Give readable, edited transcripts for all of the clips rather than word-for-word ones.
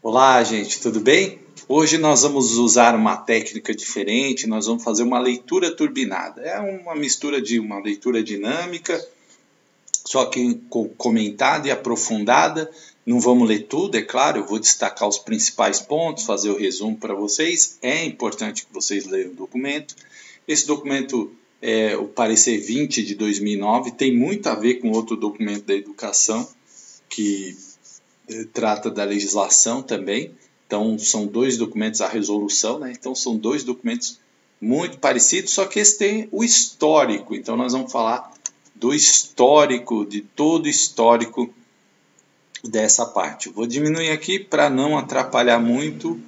Olá, gente, tudo bem? Hoje nós vamos usar uma técnica diferente, nós vamos fazer uma leitura turbinada. É uma mistura de uma leitura dinâmica, só que comentada e aprofundada. Não vamos ler tudo, é claro, eu vou destacar os principais pontos, fazer o resumo para vocês. É importante que vocês leiam o documento. Esse documento é o parecer 20 de 2009, tem muito a ver com outro documento da educação, que trata da legislação também. Então, são dois documentos, a resolução, né? Então, são dois documentos muito parecidos, só que esse tem o histórico. Então, nós vamos falar do histórico, de todo o histórico dessa parte. Vou diminuir aqui para não atrapalhar muito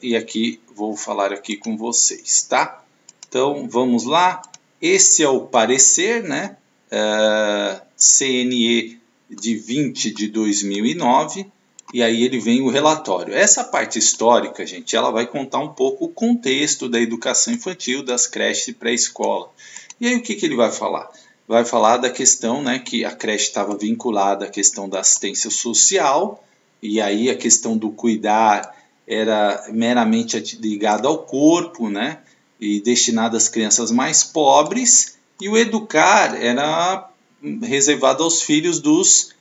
e aqui vou falar aqui com vocês, tá? Então, vamos lá. Esse é o parecer, né? CNE de 20 de 2009, e aí ele vem o relatório. Essa parte histórica, gente, ela vai contar um pouco o contexto da educação infantil, das creches e pré-escola. E aí o que ele vai falar? Vai falar da questão, né, que a creche estava vinculada à questão da assistência social, e aí a questão do cuidar era meramente ligada ao corpo, né, e destinada às crianças mais pobres, e o educar era reservado aos filhos dos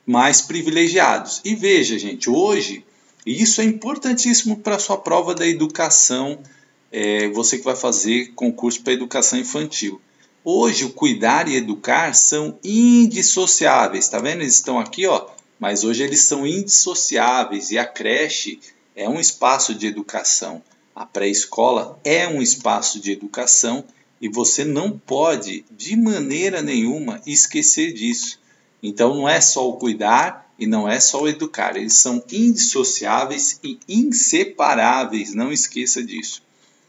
mais privilegiados. E veja, gente, hoje, isso é importantíssimo para a sua prova da educação, você que vai fazer concurso para educação infantil. Hoje, o cuidar e educar são indissociáveis, tá vendo? Eles estão aqui, ó, mas hoje eles são indissociáveis, e a creche é um espaço de educação. A pré-escola é um espaço de educação, e você não pode, de maneira nenhuma, esquecer disso. Então, não é só o cuidar e não é só o educar. Eles são indissociáveis e inseparáveis. Não esqueça disso.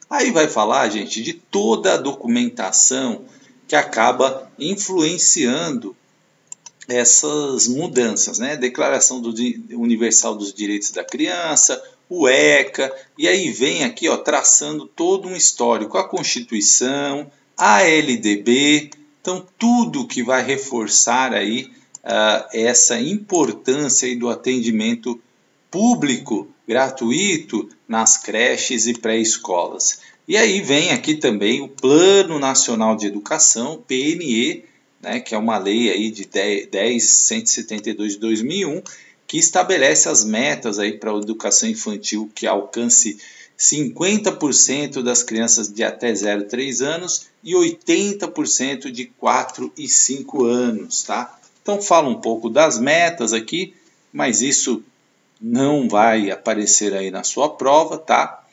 Aí vai falar, gente, de toda a documentação que acaba influenciando essas mudanças, né? Declaração Universal dos Direitos da Criança, o ECA, e aí vem aqui, ó, traçando todo um histórico, a Constituição, a LDB, então tudo que vai reforçar aí essa importância aí do atendimento público gratuito nas creches e pré-escolas. E aí vem aqui também o Plano Nacional de Educação, PNE, né, que é uma lei aí de 10.172 de 2001, que estabelece as metas aí para a educação infantil que alcance 50% das crianças de até 0 a 3 anos e 80% de 4 e 5 anos, tá? Então fala um pouco das metas aqui, mas isso não vai aparecer aí na sua prova, tá?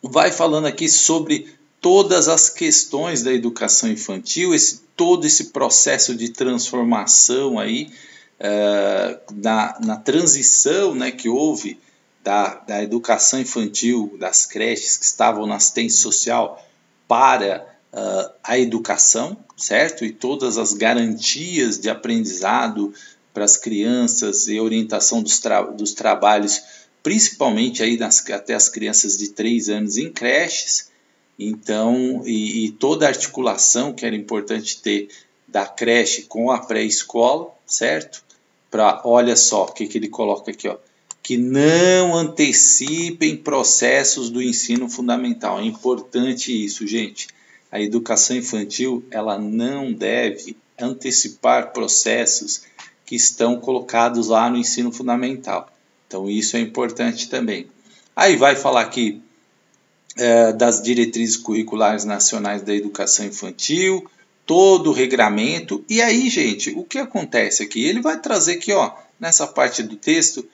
Vai falando aqui sobre todas as questões da educação infantil, todo esse processo de transformação aí, na transição, né, que houve da educação infantil, das creches que estavam na assistência social para a educação, certo? E todas as garantias de aprendizado para as crianças e orientação dos trabalhos, principalmente aí até as crianças de 3 anos em creches. Então, e toda a articulação que era importante ter da creche com a pré-escola, certo? Olha só o que ele coloca aqui, ó, que não antecipem processos do ensino fundamental. É importante isso, gente. A educação infantil, ela não deve antecipar processos que estão colocados lá no ensino fundamental. Então, isso é importante também. Aí vai falar aqui das diretrizes curriculares nacionais da educação infantil, todo o regramento. E aí, gente, o que acontece aqui? Ele vai trazer aqui, ó, nessa parte do texto,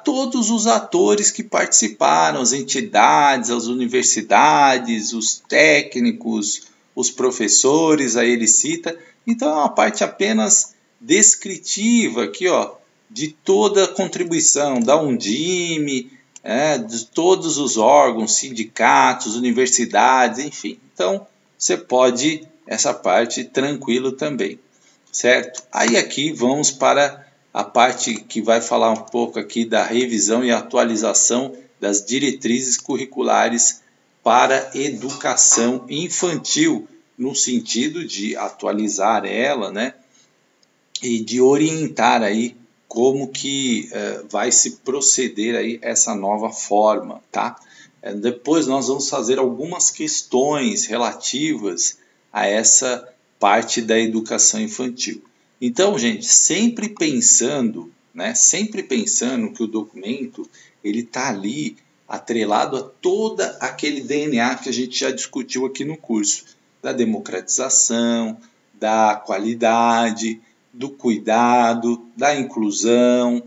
todos os atores que participaram, as entidades, as universidades, os técnicos, os professores, aí ele cita. Então, é uma parte apenas descritiva aqui, ó, de toda a contribuição da Undime, de todos os órgãos, sindicatos, universidades, enfim. Então, você pode essa parte tranquilo também, certo? Aí aqui vamos para a parte que vai falar um pouco aqui da revisão e atualização das diretrizes curriculares para educação infantil, no sentido de atualizar ela, né? E de orientar aí como que vai se proceder aí essa nova forma, tá? Depois nós vamos fazer algumas questões relativas a essa parte da educação infantil. Então, gente, sempre pensando que o documento ele está ali atrelado a todo aquele DNA que a gente já discutiu aqui no curso, da democratização, da qualidade, do cuidado, da inclusão,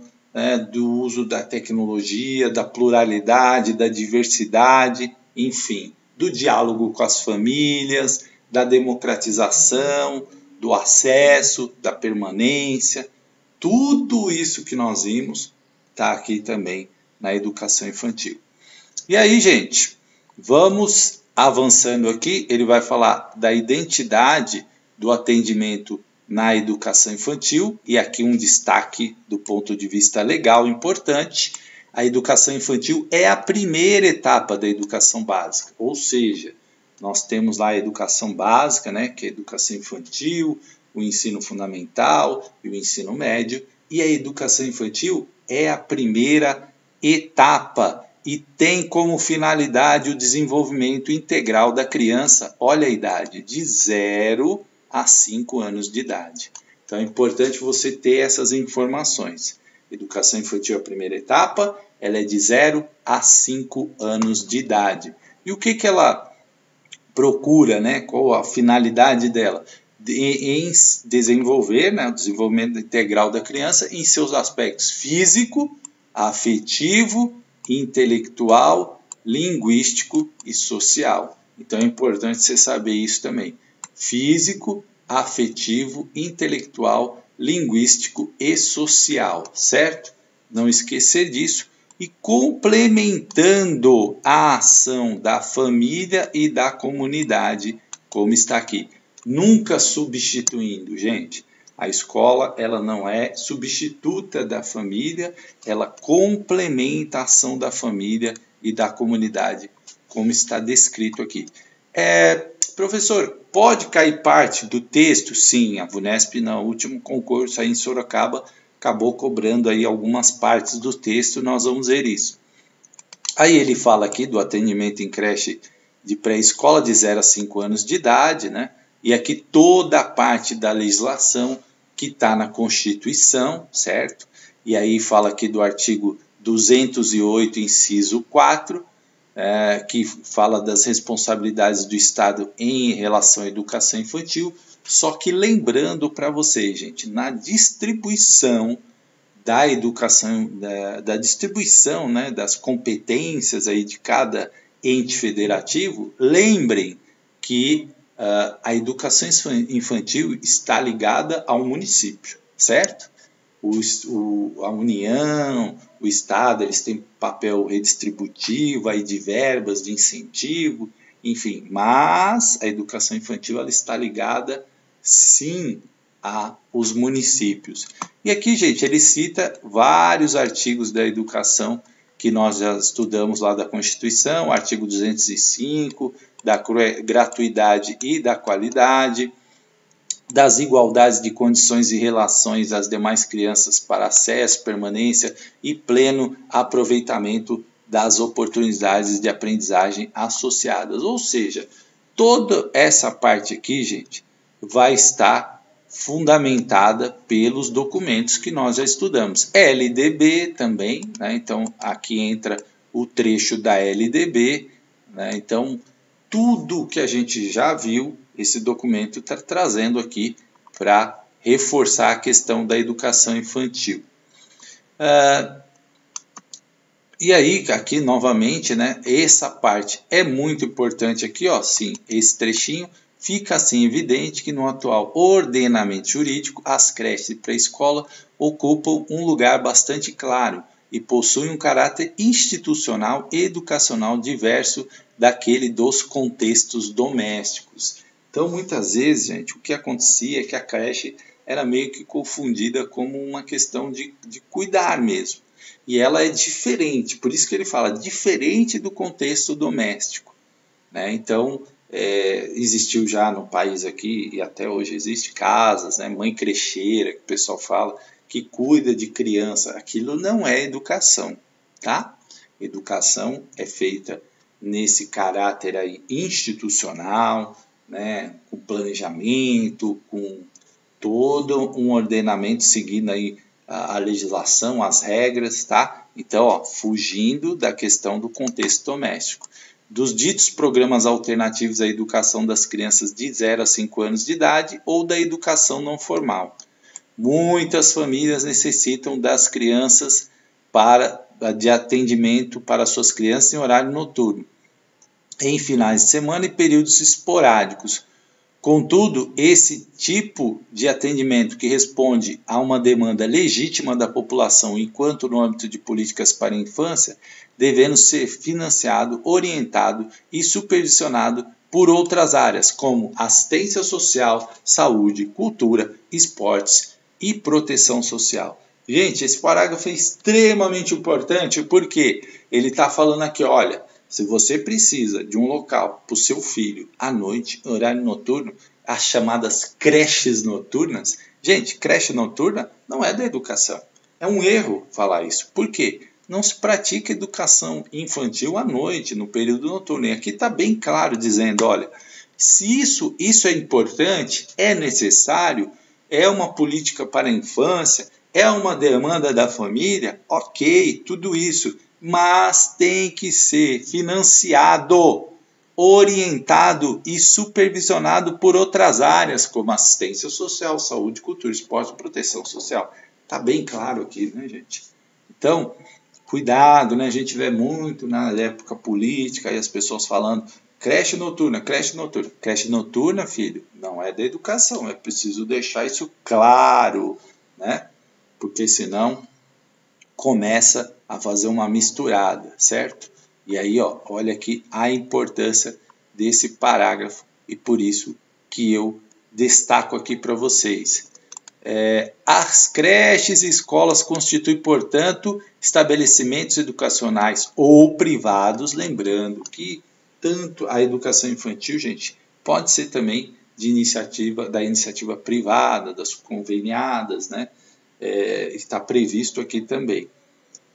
do uso da tecnologia, da pluralidade, da diversidade, enfim, do diálogo com as famílias, da democratização, do acesso, da permanência. Tudo isso que nós vimos está aqui também na educação infantil. E aí, gente, vamos avançando aqui. Ele vai falar da identidade do atendimento na educação infantil, e aqui um destaque do ponto de vista legal importante: a educação infantil é a primeira etapa da educação básica, ou seja, nós temos lá a educação básica, que é a educação infantil, o ensino fundamental e o ensino médio, e a educação infantil é a primeira etapa e tem como finalidade o desenvolvimento integral da criança, olha a idade, de 0 a 5 anos de idade. Então é importante você ter essas informações. Educação infantil é a primeira etapa, ela é de 0 a 5 anos de idade. E o que ela procura, qual a finalidade dela? Em desenvolver o desenvolvimento integral da criança em seus aspectos físico, afetivo, intelectual, linguístico e social. Então é importante você saber isso também. Físico, afetivo, intelectual, linguístico e social, certo? Não esquecer disso. E complementando a ação da família e da comunidade, como está aqui. Nunca substituindo, gente. A escola ela não é substituta da família, ela complementa a ação da família e da comunidade, como está descrito aqui. Professor, pode cair parte do texto? Sim, a VUNESP no último concurso aí em Sorocaba acabou cobrando aí algumas partes do texto, nós vamos ver isso. Aí ele fala aqui do atendimento em creche de pré-escola de 0 a 5 anos de idade, E aqui toda a parte da legislação que está na Constituição, certo? E aí fala aqui do artigo 208, inciso 4, que fala das responsabilidades do Estado em relação à educação infantil. Só que lembrando para vocês, gente, na distribuição da educação, da distribuição das competências aí de cada ente federativo, lembrem que a educação infantil está ligada ao município, certo? A União, o Estado, eles têm papel redistributivo aí de verbas, de incentivo, enfim, mas a educação infantil ela está ligada, sim, aos municípios. E aqui, gente, ele cita vários artigos da educação que nós já estudamos lá da Constituição, artigo 205, da gratuidade e da qualidade, das igualdades de condições e relações às demais crianças para acesso, permanência e pleno aproveitamento das oportunidades de aprendizagem associadas. Ou seja, toda essa parte aqui, gente, vai estar fundamentada pelos documentos que nós já estudamos. LDB também, Então aqui entra o trecho da LDB, Então tudo que a gente já viu, esse documento está trazendo aqui para reforçar a questão da educação infantil. E aí, aqui novamente, essa parte é muito importante aqui, sim, esse trechinho. Fica assim evidente que no atual ordenamento jurídico, as creches de pré-escola ocupam um lugar bastante claro e possuem um caráter institucional e educacional diverso daquele dos contextos domésticos. Então, muitas vezes, gente, o que acontecia é que a creche era meio que confundida como uma questão de cuidar mesmo. E ela é diferente, por isso que ele fala diferente do contexto doméstico. Então, existiu já no país aqui, e até hoje existe casas, mãe crecheira, que o pessoal fala, que cuida de criança. Aquilo não é educação, tá? Educação é feita nesse caráter aí institucional, né, com planejamento, com todo um ordenamento seguindo aí a legislação, as regras, tá? Então, ó, fugindo da questão do contexto doméstico. Dos ditos programas alternativos à educação das crianças de 0 a 5 anos de idade ou da educação não formal. Muitas famílias necessitam das crianças de atendimento para suas crianças em horário noturno, em finais de semana e períodos esporádicos. Contudo, esse tipo de atendimento que responde a uma demanda legítima da população enquanto no âmbito de políticas para a infância, devendo ser financiado, orientado e supervisionado por outras áreas, como assistência social, saúde, cultura, esportes e proteção social. Gente, esse parágrafo é extremamente importante porque ele está falando aqui, olha, se você precisa de um local para o seu filho à noite, horário noturno, as chamadas creches noturnas, gente, creche noturna não é da educação. É um erro falar isso. Por quê? Não se pratica educação infantil à noite, no período noturno. E aqui está bem claro dizendo, olha, se isso é importante, é necessário, é uma política para a infância, é uma demanda da família, ok, tudo isso, mas tem que ser financiado, orientado e supervisionado por outras áreas, como assistência social, saúde, cultura, esporte e proteção social. Está bem claro aqui, né, gente? Então, cuidado, né? A gente vê muito na época política e as pessoas falando creche noturna, creche noturna. Creche noturna, filho, não é da educação, é preciso deixar isso claro, né? Porque senão começa a fazer uma misturada, certo? E aí, ó, olha aqui a importância desse parágrafo e por isso que eu destaco aqui para vocês. As creches e escolas constituem, portanto, estabelecimentos educacionais ou privados, lembrando que tanto a educação infantil, gente, pode ser também da iniciativa privada, das conveniadas, né? Está previsto aqui também,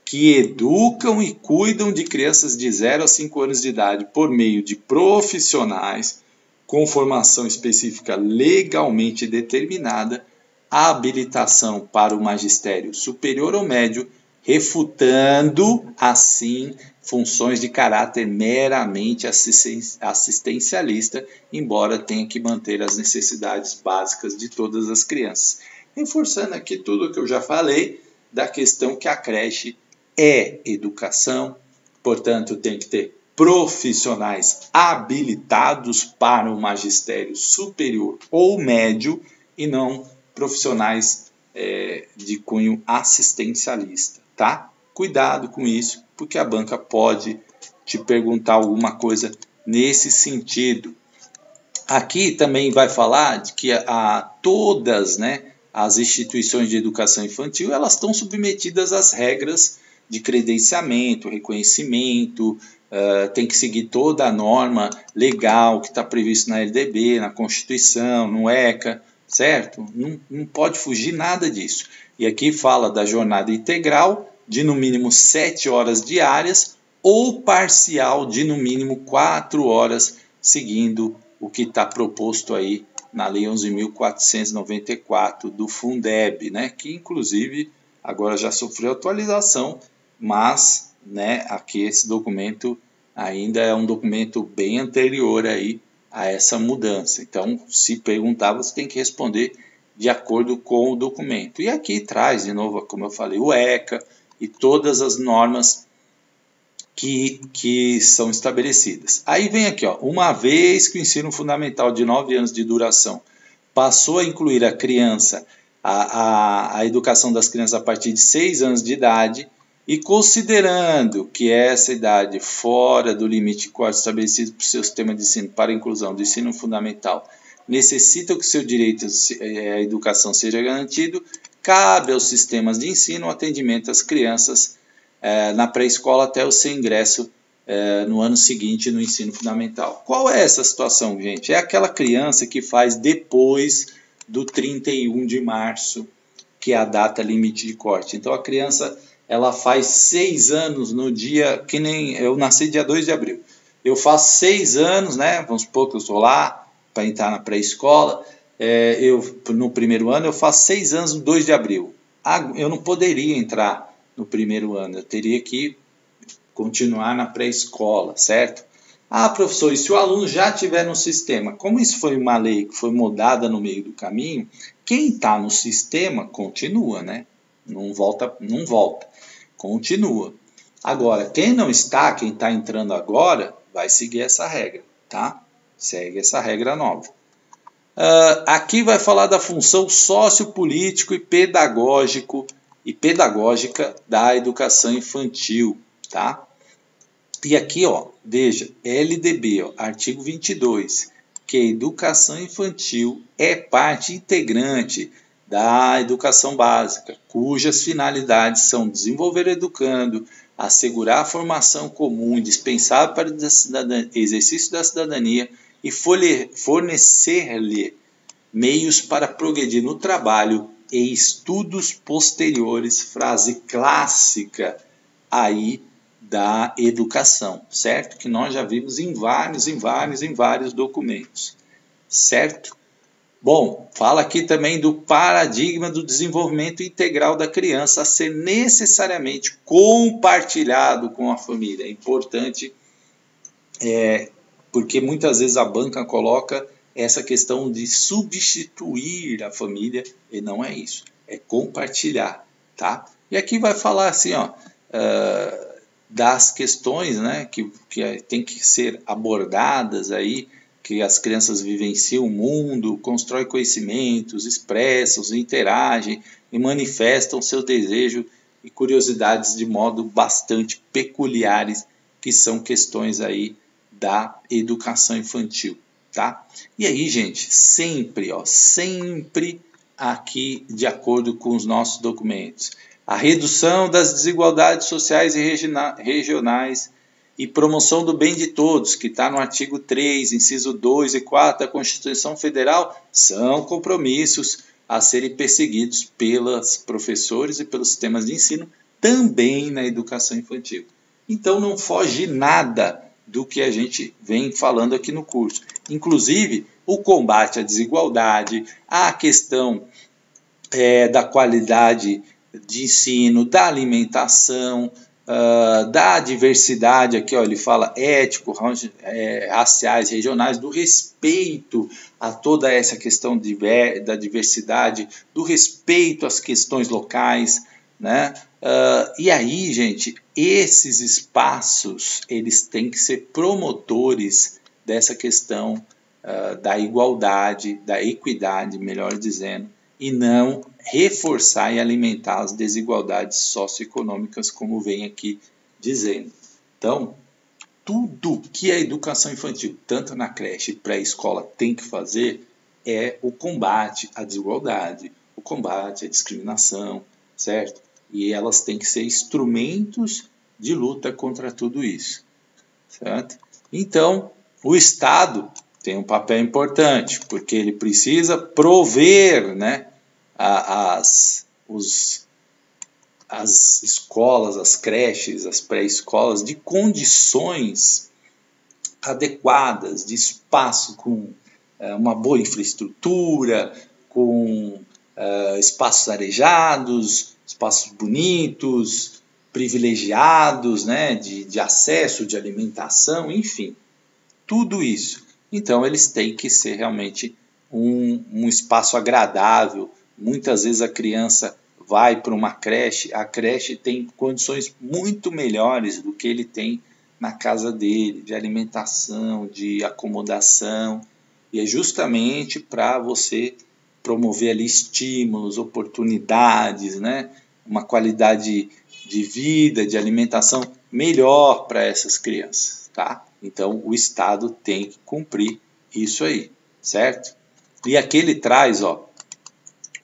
que educam e cuidam de crianças de 0 a 5 anos de idade por meio de profissionais com formação específica legalmente determinada, a habilitação para o magistério superior ou médio, refutando, assim, funções de caráter meramente assistencialista, embora tenha que manter as necessidades básicas de todas as crianças. Reforçando aqui tudo o que eu já falei da questão que a creche é educação, portanto tem que ter profissionais habilitados para o magistério superior ou médio e não profissionais de cunho assistencialista, tá? Cuidado com isso, porque a banca pode te perguntar alguma coisa nesse sentido. Aqui também vai falar de que todas, né, as instituições de educação infantil, elas estão submetidas às regras de credenciamento, reconhecimento, tem que seguir toda a norma legal que está previsto na LDB, na Constituição, no ECA, certo? Não pode fugir nada disso. E aqui fala da jornada integral de no mínimo 7 horas diárias ou parcial de no mínimo 4 horas, seguindo o que está proposto aí na Lei 11.494 do Fundeb, né? Que inclusive agora já sofreu atualização, mas, né, aqui esse documento ainda é um documento bem anterior aí a essa mudança. Então, se perguntar, você tem que responder de acordo com o documento. E aqui traz, de novo, como eu falei, o ECA e todas as normas que são estabelecidas. Aí vem aqui, ó, uma vez que o ensino fundamental de 9 anos de duração passou a incluir a criança, a educação das crianças a partir de 6 anos de idade, e considerando que essa idade fora do limite estabelecido para o seu sistema de ensino para a inclusão do ensino fundamental necessita que o seu direito à educação seja garantido, cabe aos sistemas de ensino o atendimento às crianças na pré-escola até o seu ingresso no ano seguinte no ensino fundamental. Qual é essa situação, gente? É aquela criança que faz depois do 31 de março que é a data limite de corte. Então a criança ela faz 6 anos no dia, que nem eu nasci dia 2 de abril. Eu faço 6 anos, né? Vamos supor que eu estou lá para entrar na pré-escola. No primeiro ano eu faço 6 anos no 2 de abril. Eu não poderia entrar no primeiro ano, eu teria que continuar na pré-escola, certo? Ah, professor, e se o aluno já estiver no sistema? Como isso foi uma lei que foi mudada no meio do caminho, quem está no sistema continua, né? Não volta, continua. Agora, quem não está, quem está entrando agora, vai seguir essa regra, tá? Segue essa regra nova. Aqui vai falar da função sociopolítico e pedagógica da educação infantil, tá? E aqui, ó, veja, LDB, ó, artigo 22, que a educação infantil é parte integrante da educação básica, cujas finalidades são desenvolver o educando, assegurar a formação comum indispensável para o exercício da cidadania e fornecer-lhe meios para progredir no trabalho e estudos posteriores, frase clássica aí da educação, certo? Que nós já vimos em vários documentos, certo? Bom, fala aqui também do paradigma do desenvolvimento integral da criança a ser necessariamente compartilhado com a família. É importante, porque muitas vezes a banca coloca essa questão de substituir a família, e não é isso, é compartilhar, tá? E aqui vai falar assim, ó, das questões, né, que tem que ser abordadas aí, que as crianças vivenciam o mundo, constroem conhecimentos, expressam, interagem e manifestam seu desejo e curiosidades de modo bastante peculiares, que são questões aí da educação infantil, tá? E aí, gente, sempre aqui de acordo com os nossos documentos, a redução das desigualdades sociais e regionais e promoção do bem de todos, que está no artigo 3, inciso 2 e 4 da Constituição Federal, são compromissos a serem perseguidos pelos professores e pelos sistemas de ensino, também na educação infantil. Então não foge nada do que a gente vem falando aqui no curso. Inclusive, o combate à desigualdade, a questão da qualidade de ensino, da alimentação, da diversidade, aqui ó, ele fala ético, raciais, regionais, do respeito a toda essa questão da diversidade, do respeito às questões locais, né? E aí, gente, esses espaços, eles têm que ser promotores dessa questão da igualdade, da equidade, melhor dizendo, e não reforçar e alimentar as desigualdades socioeconômicas, como vem aqui dizendo. Então, tudo que a educação infantil, tanto na creche e pré-escola, tem que fazer é o combate à desigualdade, o combate à discriminação, certo? E elas têm que ser instrumentos de luta contra tudo isso, certo? Então, o Estado tem um papel importante, porque ele precisa prover, né, as escolas, as creches, as pré-escolas de condições adequadas, de espaço com uma boa infraestrutura, com espaços arejados, espaços bonitos, privilegiados, né, de acesso, de alimentação, enfim, tudo isso. Então, eles têm que ser realmente um espaço agradável. Muitas vezes a criança vai para uma creche, a creche tem condições muito melhores do que ele tem na casa dele, de alimentação, de acomodação, e é justamente para você promover ali estímulos, oportunidades, né? Uma qualidade de vida, de alimentação melhor para essas crianças, tá? Então, o Estado tem que cumprir isso aí, certo? E aqui ele traz, ó,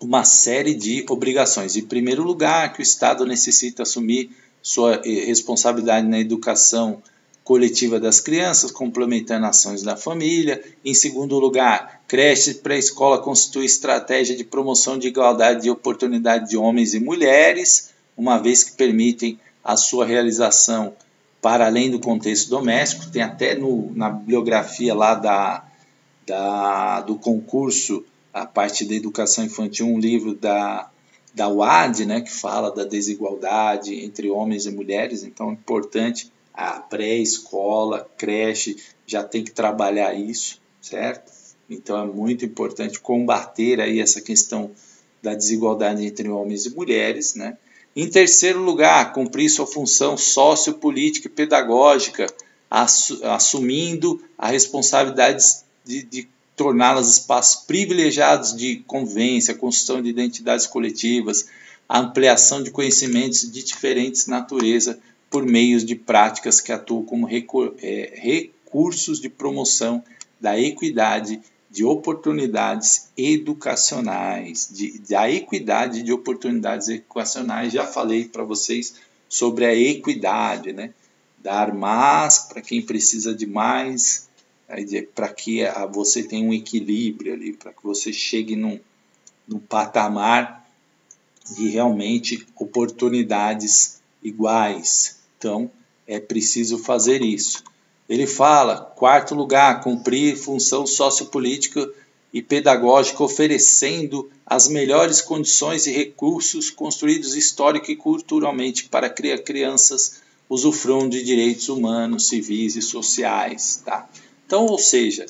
uma série de obrigações. Em primeiro lugar, que o Estado necessita assumir sua responsabilidade na educação coletiva das crianças, complementando ações da família. Em segundo lugar, creche pré-escola constitui estratégia de promoção de igualdade de oportunidade de homens e mulheres, uma vez que permitem a sua realização para além do contexto doméstico. Tem até na bibliografia lá do concurso, a parte da educação infantil, um livro da UAD, né, que fala da desigualdade entre homens e mulheres. Então é importante, a pré-escola, creche, já tem que trabalhar isso, certo? Então é muito importante combater aí essa questão da desigualdade entre homens e mulheres, né? Em terceiro lugar, cumprir sua função sociopolítica e pedagógica, assumindo a responsabilidade de torná-las espaços privilegiados de convivência, construção de identidades coletivas, a ampliação de conhecimentos de diferentes natureza por meios de práticas que atuam como recursos de promoção da equidade de oportunidades educacionais, da equidade de oportunidades educacionais. Já falei para vocês sobre a equidade, né? Dar mais para quem precisa de mais, para que você tenha um equilíbrio ali, para que você chegue num patamar de realmente oportunidades iguais. Então, é preciso fazer isso. Ele fala, quarto lugar, cumprir função sociopolítica e pedagógica, oferecendo as melhores condições e recursos construídos histórica e culturalmente para que crianças usufruam de direitos humanos, civis e sociais. Tá? Então, ou seja,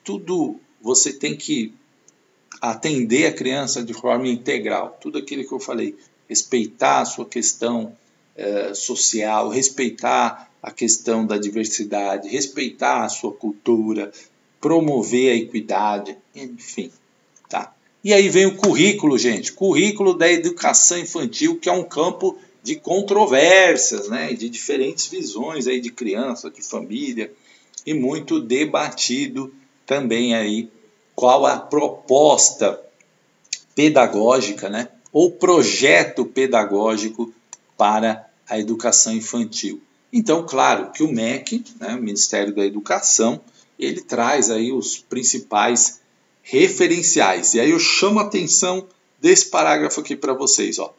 tudo você tem que atender a criança de forma integral. Tudo aquilo que eu falei, respeitar a sua questão social, respeitar a questão da diversidade, respeitar a sua cultura, promover a equidade, enfim. Tá? E aí vem o currículo, gente. Currículo da educação infantil, que é um campo de controvérsias, né? De diferentes visões aí de criança, de família, e muito debatido também aí qual a proposta pedagógica, né? Ou projeto pedagógico para a educação infantil. Então, claro que o MEC, né, o Ministério da Educação, ele traz aí os principais referenciais. E aí eu chamo a atenção desse parágrafo aqui para vocês. Ó.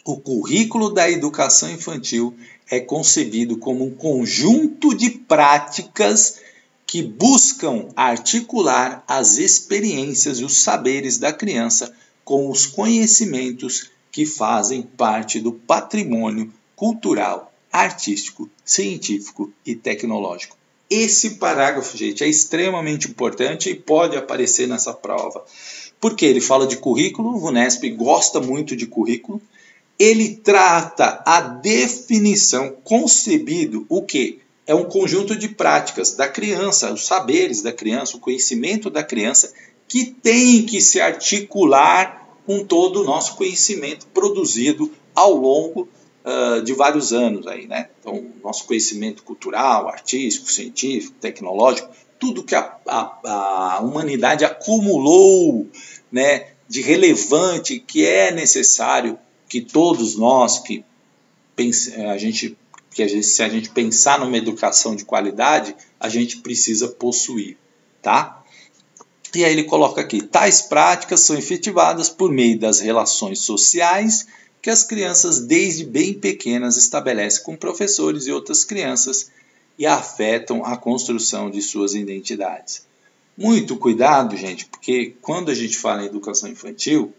O currículo da educação infantil é concebido como um conjunto de práticas que buscam articular as experiências e os saberes da criança com os conhecimentos que fazem parte do patrimônio cultural, artístico, científico e tecnológico. Esse parágrafo, gente, é extremamente importante e pode aparecer nessa prova. Porque ele fala de currículo, o VUNESP gosta muito de currículo, ele trata a definição, concebido o quê? É um conjunto de práticas da criança, os saberes da criança, o conhecimento da criança, que tem que se articular com todo o nosso conhecimento produzido ao longo de vários anos. Aí, né? Então, nosso conhecimento cultural, artístico, científico, tecnológico, tudo que a humanidade acumulou, né, de relevante, que é necessário que todos nós, se a gente pensar numa educação de qualidade, a gente precisa possuir, tá? E aí ele coloca aqui, tais práticas são efetivadas por meio das relações sociais que as crianças desde bem pequenas estabelecem com professores e outras crianças e afetam a construção de suas identidades. Muito cuidado, gente, porque quando a gente fala em educação infantil,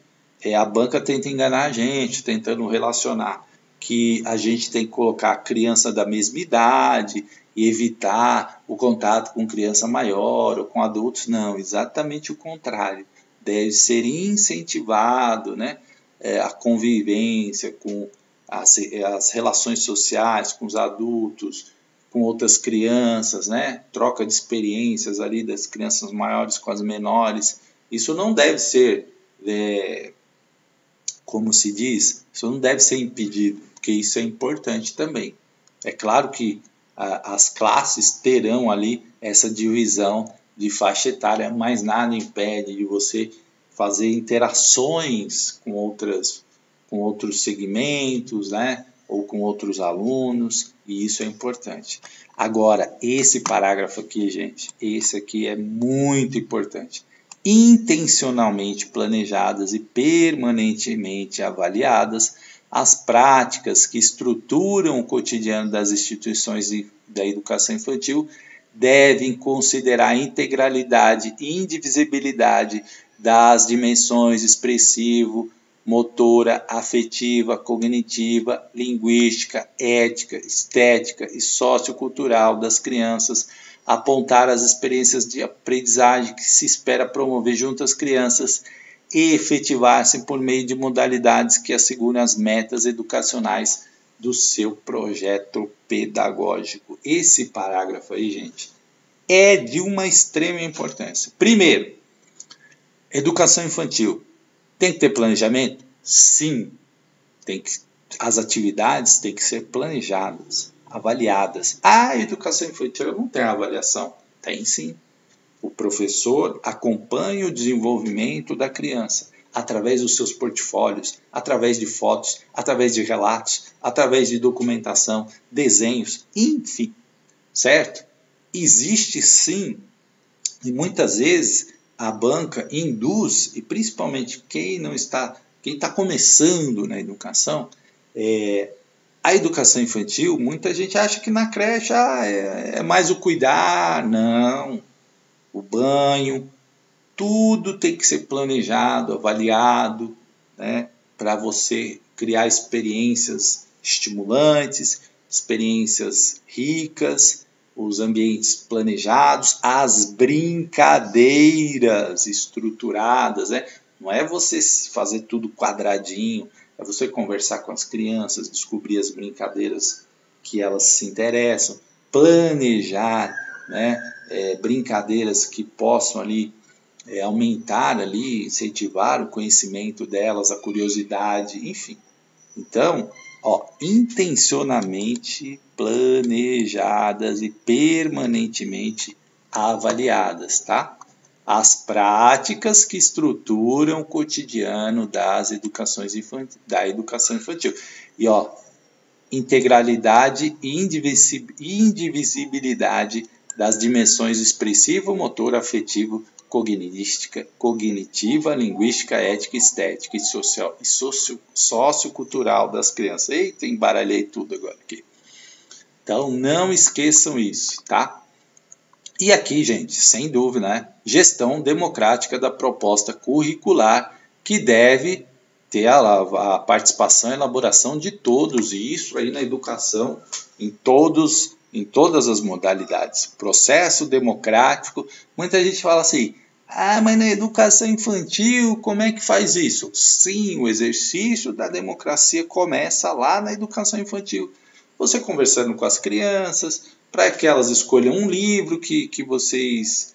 a banca tenta enganar a gente, tentando relacionar que a gente tem que colocar a criança da mesma idade e evitar o contato com criança maior ou com adultos. Não, exatamente o contrário. Deve ser incentivado, né, a convivência com as relações sociais com os adultos, com outras crianças, né, troca de experiências ali das crianças maiores com as menores. Isso não deve ser, como se diz, isso não deve ser impedido, porque isso é importante também. É claro que as classes terão ali essa divisão de faixa etária, mas nada impede de você fazer interações com outros segmentos, né? ou com outros alunos, e isso é importante. Agora, esse parágrafo aqui, gente, esse aqui é muito importante. Intencionalmente planejadas e permanentemente avaliadas, as práticas que estruturam o cotidiano das instituições da educação infantil devem considerar a integralidade e indivisibilidade das dimensões expressivo, motora, afetiva, cognitiva, linguística, ética, estética e sociocultural das crianças, apontar as experiências de aprendizagem que se espera promover junto às crianças e efetivar-se por meio de modalidades que assegurem as metas educacionais do seu projeto pedagógico. Esse parágrafo aí, gente, é de uma extrema importância. Primeiro, educação infantil. Tem que ter planejamento? Sim. As atividades têm que ser planejadas, avaliadas. A educação infantil não tem avaliação? Tem sim. O professor acompanha o desenvolvimento da criança através dos seus portfólios, através de fotos, através de relatos, através de documentação, desenhos, enfim, certo? Existe sim, e muitas vezes a banca induz, e principalmente quem está começando na educação, a educação infantil, muita gente acha que na creche é mais o cuidar, não. O banho, tudo tem que ser planejado, avaliado, né, para você criar experiências estimulantes, experiências ricas, os ambientes planejados, as brincadeiras estruturadas, né? Não é você fazer tudo quadradinho, é você conversar com as crianças, descobrir as brincadeiras que elas se interessam, planejar, né? Brincadeiras que possam ali aumentar ali, incentivar o conhecimento delas, a curiosidade, enfim. Então, intencionalmente planejadas e permanentemente avaliadas, tá? As práticas que estruturam o cotidiano da educação infantil. E integralidade e indivisibilidade das dimensões expressivo, motor, afetivo, cognitiva, linguística, ética, estética e sociocultural das crianças. Eita, embaralhei tudo agora aqui. Então, não esqueçam isso, tá? E aqui, gente, sem dúvida, né? Gestão democrática da proposta curricular, que deve ter a participação e elaboração de todos, e isso aí na educação, em todas as modalidades. Processo democrático. Muita gente fala assim, mas na educação infantil, como é que faz isso? Sim, o exercício da democracia começa lá na educação infantil. Você conversando com as crianças, para que elas escolham um livro que vocês,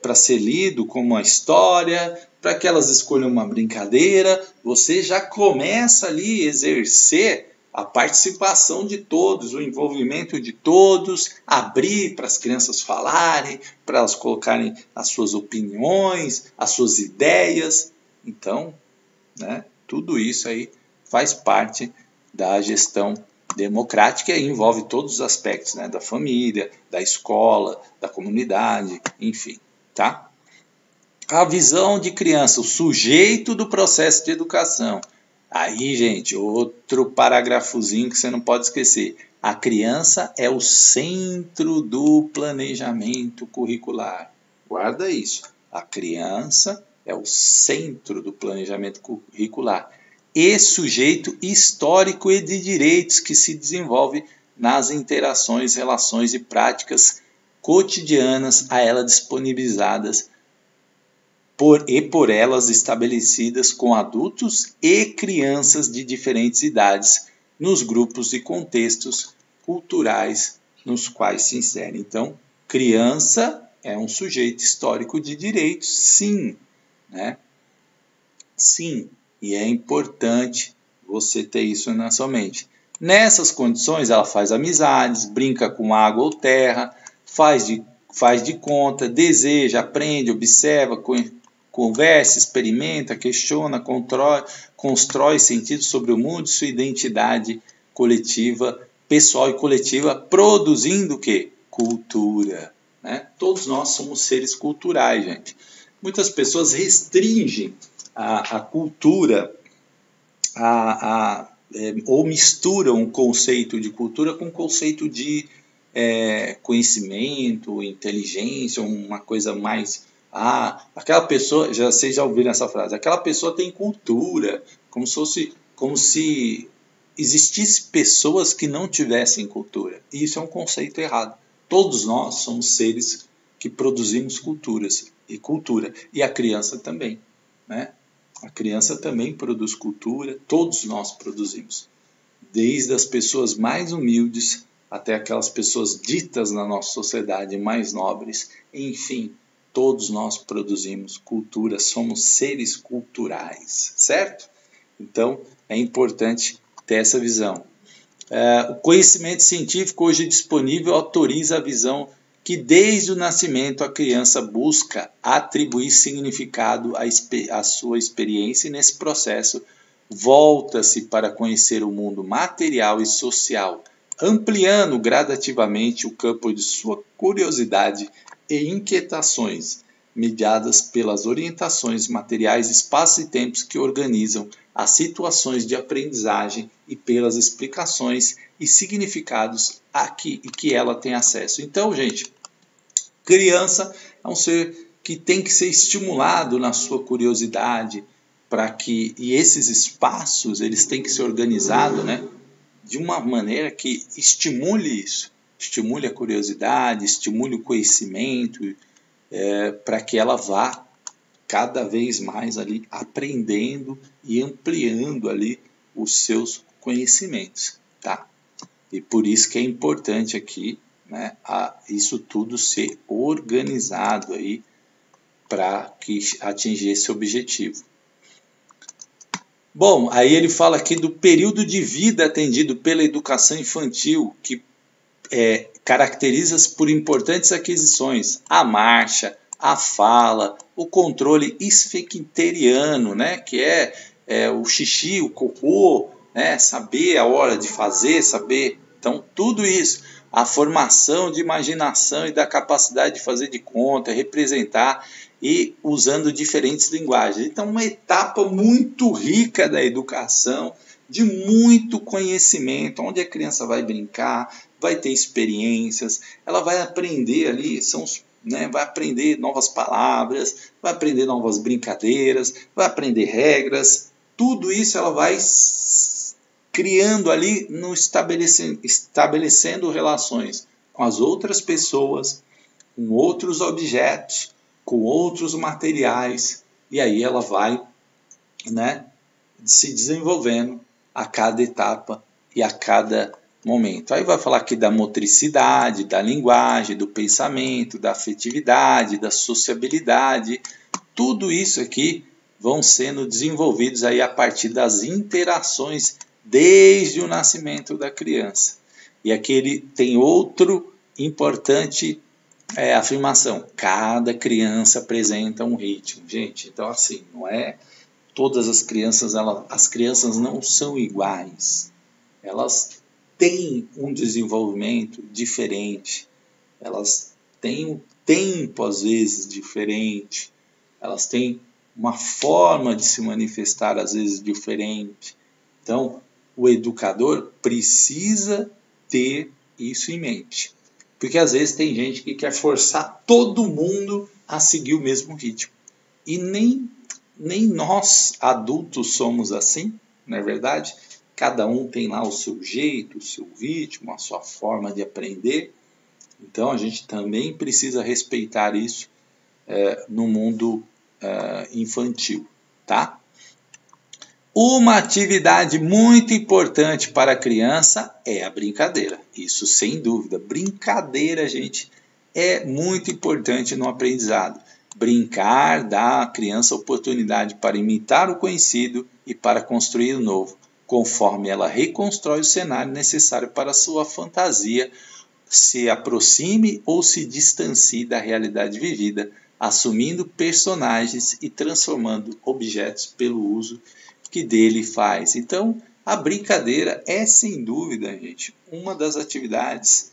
para ser lido como uma história, para que elas escolham uma brincadeira, você já começa ali a exercer a participação de todos, o envolvimento de todos, abrir para as crianças falarem, para elas colocarem as suas opiniões, as suas ideias. Então, né, tudo isso aí faz parte da gestão democrática e envolve todos os aspectos, né, da família, da escola, da comunidade, enfim, tá? A visão de criança, o sujeito do processo de educação. Aí, gente, outro parágrafozinho que você não pode esquecer. A criança é o centro do planejamento curricular. Guarda isso. A criança é o centro do planejamento curricular. E sujeito histórico e de direitos que se desenvolve nas interações, relações e práticas cotidianas a ela disponibilizadas por elas estabelecidas com adultos e crianças de diferentes idades nos grupos e contextos culturais nos quais se inserem. Então, criança é um sujeito histórico de direitos, sim, né? Sim, e é importante você ter isso na sua mente. Nessas condições, ela faz amizades, brinca com água ou terra, faz de conta, deseja, aprende, observa, conversa, experimenta, questiona, constrói sentido sobre o mundo e sua identidade coletiva, pessoal e coletiva, produzindo o quê? Cultura. Né? Todos nós somos seres culturais, gente. Muitas pessoas restringem a cultura ou misturam o conceito de cultura com o conceito de conhecimento, inteligência, uma coisa mais... aquela pessoa, vocês já ouviram essa frase, aquela pessoa tem cultura, como se existisse pessoas que não tivessem cultura. E isso é um conceito errado. Todos nós somos seres que produzimos cultura. E a criança também. Né? A criança também produz cultura, todos nós produzimos. Desde as pessoas mais humildes até aquelas pessoas ditas na nossa sociedade mais nobres. Enfim, todos nós produzimos cultura, somos seres culturais, certo? Então, é importante ter essa visão. O conhecimento científico hoje disponível autoriza a visão que desde o nascimento a criança busca atribuir significado à sua experiência e nesse processo volta-se para conhecer o mundo material e social, ampliando gradativamente o campo de sua curiosidade e inquietações, mediadas pelas orientações materiais, espaços e tempos que organizam as situações de aprendizagem e pelas explicações e significados que ela tem acesso. Então, gente, criança é um ser que tem que ser estimulado na sua curiosidade, e esses espaços eles têm que ser organizados, né, de uma maneira que estimule isso, estimule a curiosidade, estimule o conhecimento, para que ela vá cada vez mais ali aprendendo e ampliando ali os seus conhecimentos, tá? E por isso que é importante aqui, né, isso tudo ser organizado aí para que atingir esse objetivo. Bom, aí ele fala aqui do período de vida atendido pela educação infantil, que caracteriza-se por importantes aquisições: a marcha, a fala, o controle esfincteriano, né, que é o xixi, o cocô, né, saber a hora de fazer, saber. Então, tudo isso, a formação de imaginação e da capacidade de fazer de conta, representar e usando diferentes linguagens. Então, uma etapa muito rica da educação, de muito conhecimento, onde a criança vai brincar, vai ter experiências, ela vai aprender ali, vai aprender novas palavras, vai aprender novas brincadeiras, vai aprender regras, tudo isso ela vai criando ali, estabelecendo relações com as outras pessoas, com outros objetos, com outros materiais, e aí ela vai, né, se desenvolvendo a cada etapa e a cada momento. Aí vai falar aqui da motricidade, da linguagem, do pensamento, da afetividade, da sociabilidade. Tudo isso aqui vão sendo desenvolvidos aí a partir das interações desde o nascimento da criança. E aqui ele tem outro importante afirmação: cada criança apresenta um ritmo. Gente, então assim, não é todas as crianças, as crianças não são iguais. Elas têm um desenvolvimento diferente. Elas têm um tempo, às vezes, diferente. Elas têm uma forma de se manifestar, às vezes, diferente. Então, o educador precisa ter isso em mente. Porque, às vezes, tem gente que quer forçar todo mundo a seguir o mesmo ritmo. E nem nós, adultos, somos assim, não é verdade? Cada um tem lá o seu jeito, o seu ritmo, a sua forma de aprender. Então, a gente também precisa respeitar isso no mundo infantil, tá? Uma atividade muito importante para a criança é a brincadeira. Isso sem dúvida. Brincadeira, gente, é muito importante no aprendizado. Brincar dá à criança oportunidade para imitar o conhecido e para construir o novo, conforme ela reconstrói o cenário necessário para a sua fantasia se aproxime ou se distancie da realidade vivida, assumindo personagens e transformando objetos pelo uso que dele faz. Então, A brincadeira é, sem dúvida, gente, uma das atividades,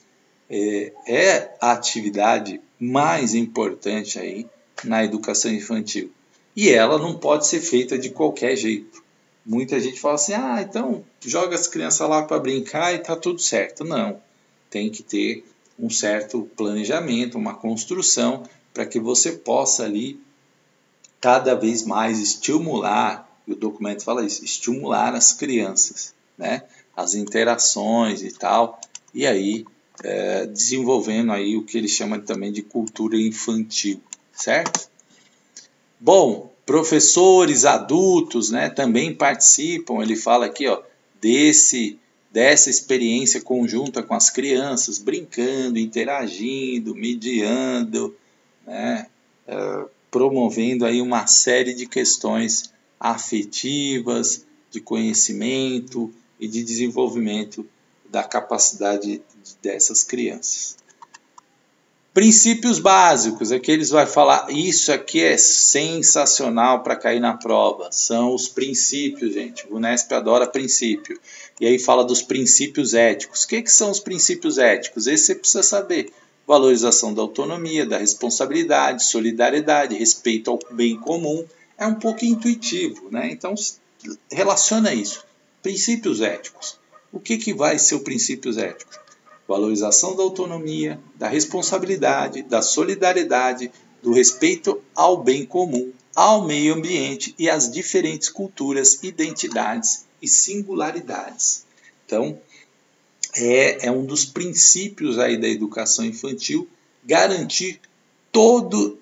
é a atividade mais importante aí na educação infantil. E ela não pode ser feita de qualquer jeito. Muita gente fala assim, então joga as crianças lá para brincar e tá tudo certo. Não, tem que ter um certo planejamento, uma construção, para que você possa ali cada vez mais estimular, e o documento fala isso, estimular as crianças, né? As interações e tal, e aí desenvolvendo aí o que ele chama também de cultura infantil, certo? Bom, professores, adultos, né, também participam, ele fala aqui, ó, dessa experiência conjunta com as crianças, brincando, interagindo, mediando, né, promovendo aí uma série de questões afetivas, de conhecimento e de desenvolvimento da capacidade dessas crianças. Princípios básicos, aqui eles vão falar, isso aqui é sensacional para cair na prova, são os princípios, gente, o Unesp adora princípio, e aí fala dos princípios éticos. O que são os princípios éticos? Esse você precisa saber, valorização da autonomia, da responsabilidade, solidariedade, respeito ao bem comum, é um pouco intuitivo, né? Então relaciona isso, princípios éticos. O que vai ser o princípios éticos? Valorização da autonomia, da responsabilidade, da solidariedade, do respeito ao bem comum, ao meio ambiente e às diferentes culturas, identidades e singularidades. Então, é um dos princípios aí da educação infantil garantir todo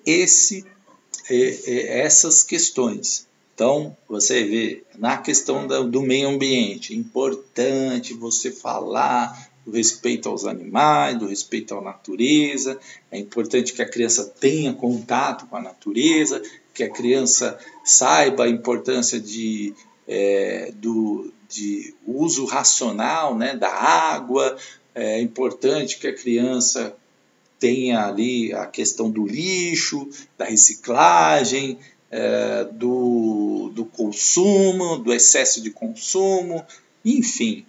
essas questões. Então, você vê, na questão do meio ambiente, é importante você falar do respeito aos animais, do respeito à natureza, é importante que a criança tenha contato com a natureza, que a criança saiba a importância de uso racional, né, da água, é importante que a criança tenha ali a questão do lixo, da reciclagem, do consumo, do excesso de consumo, enfim,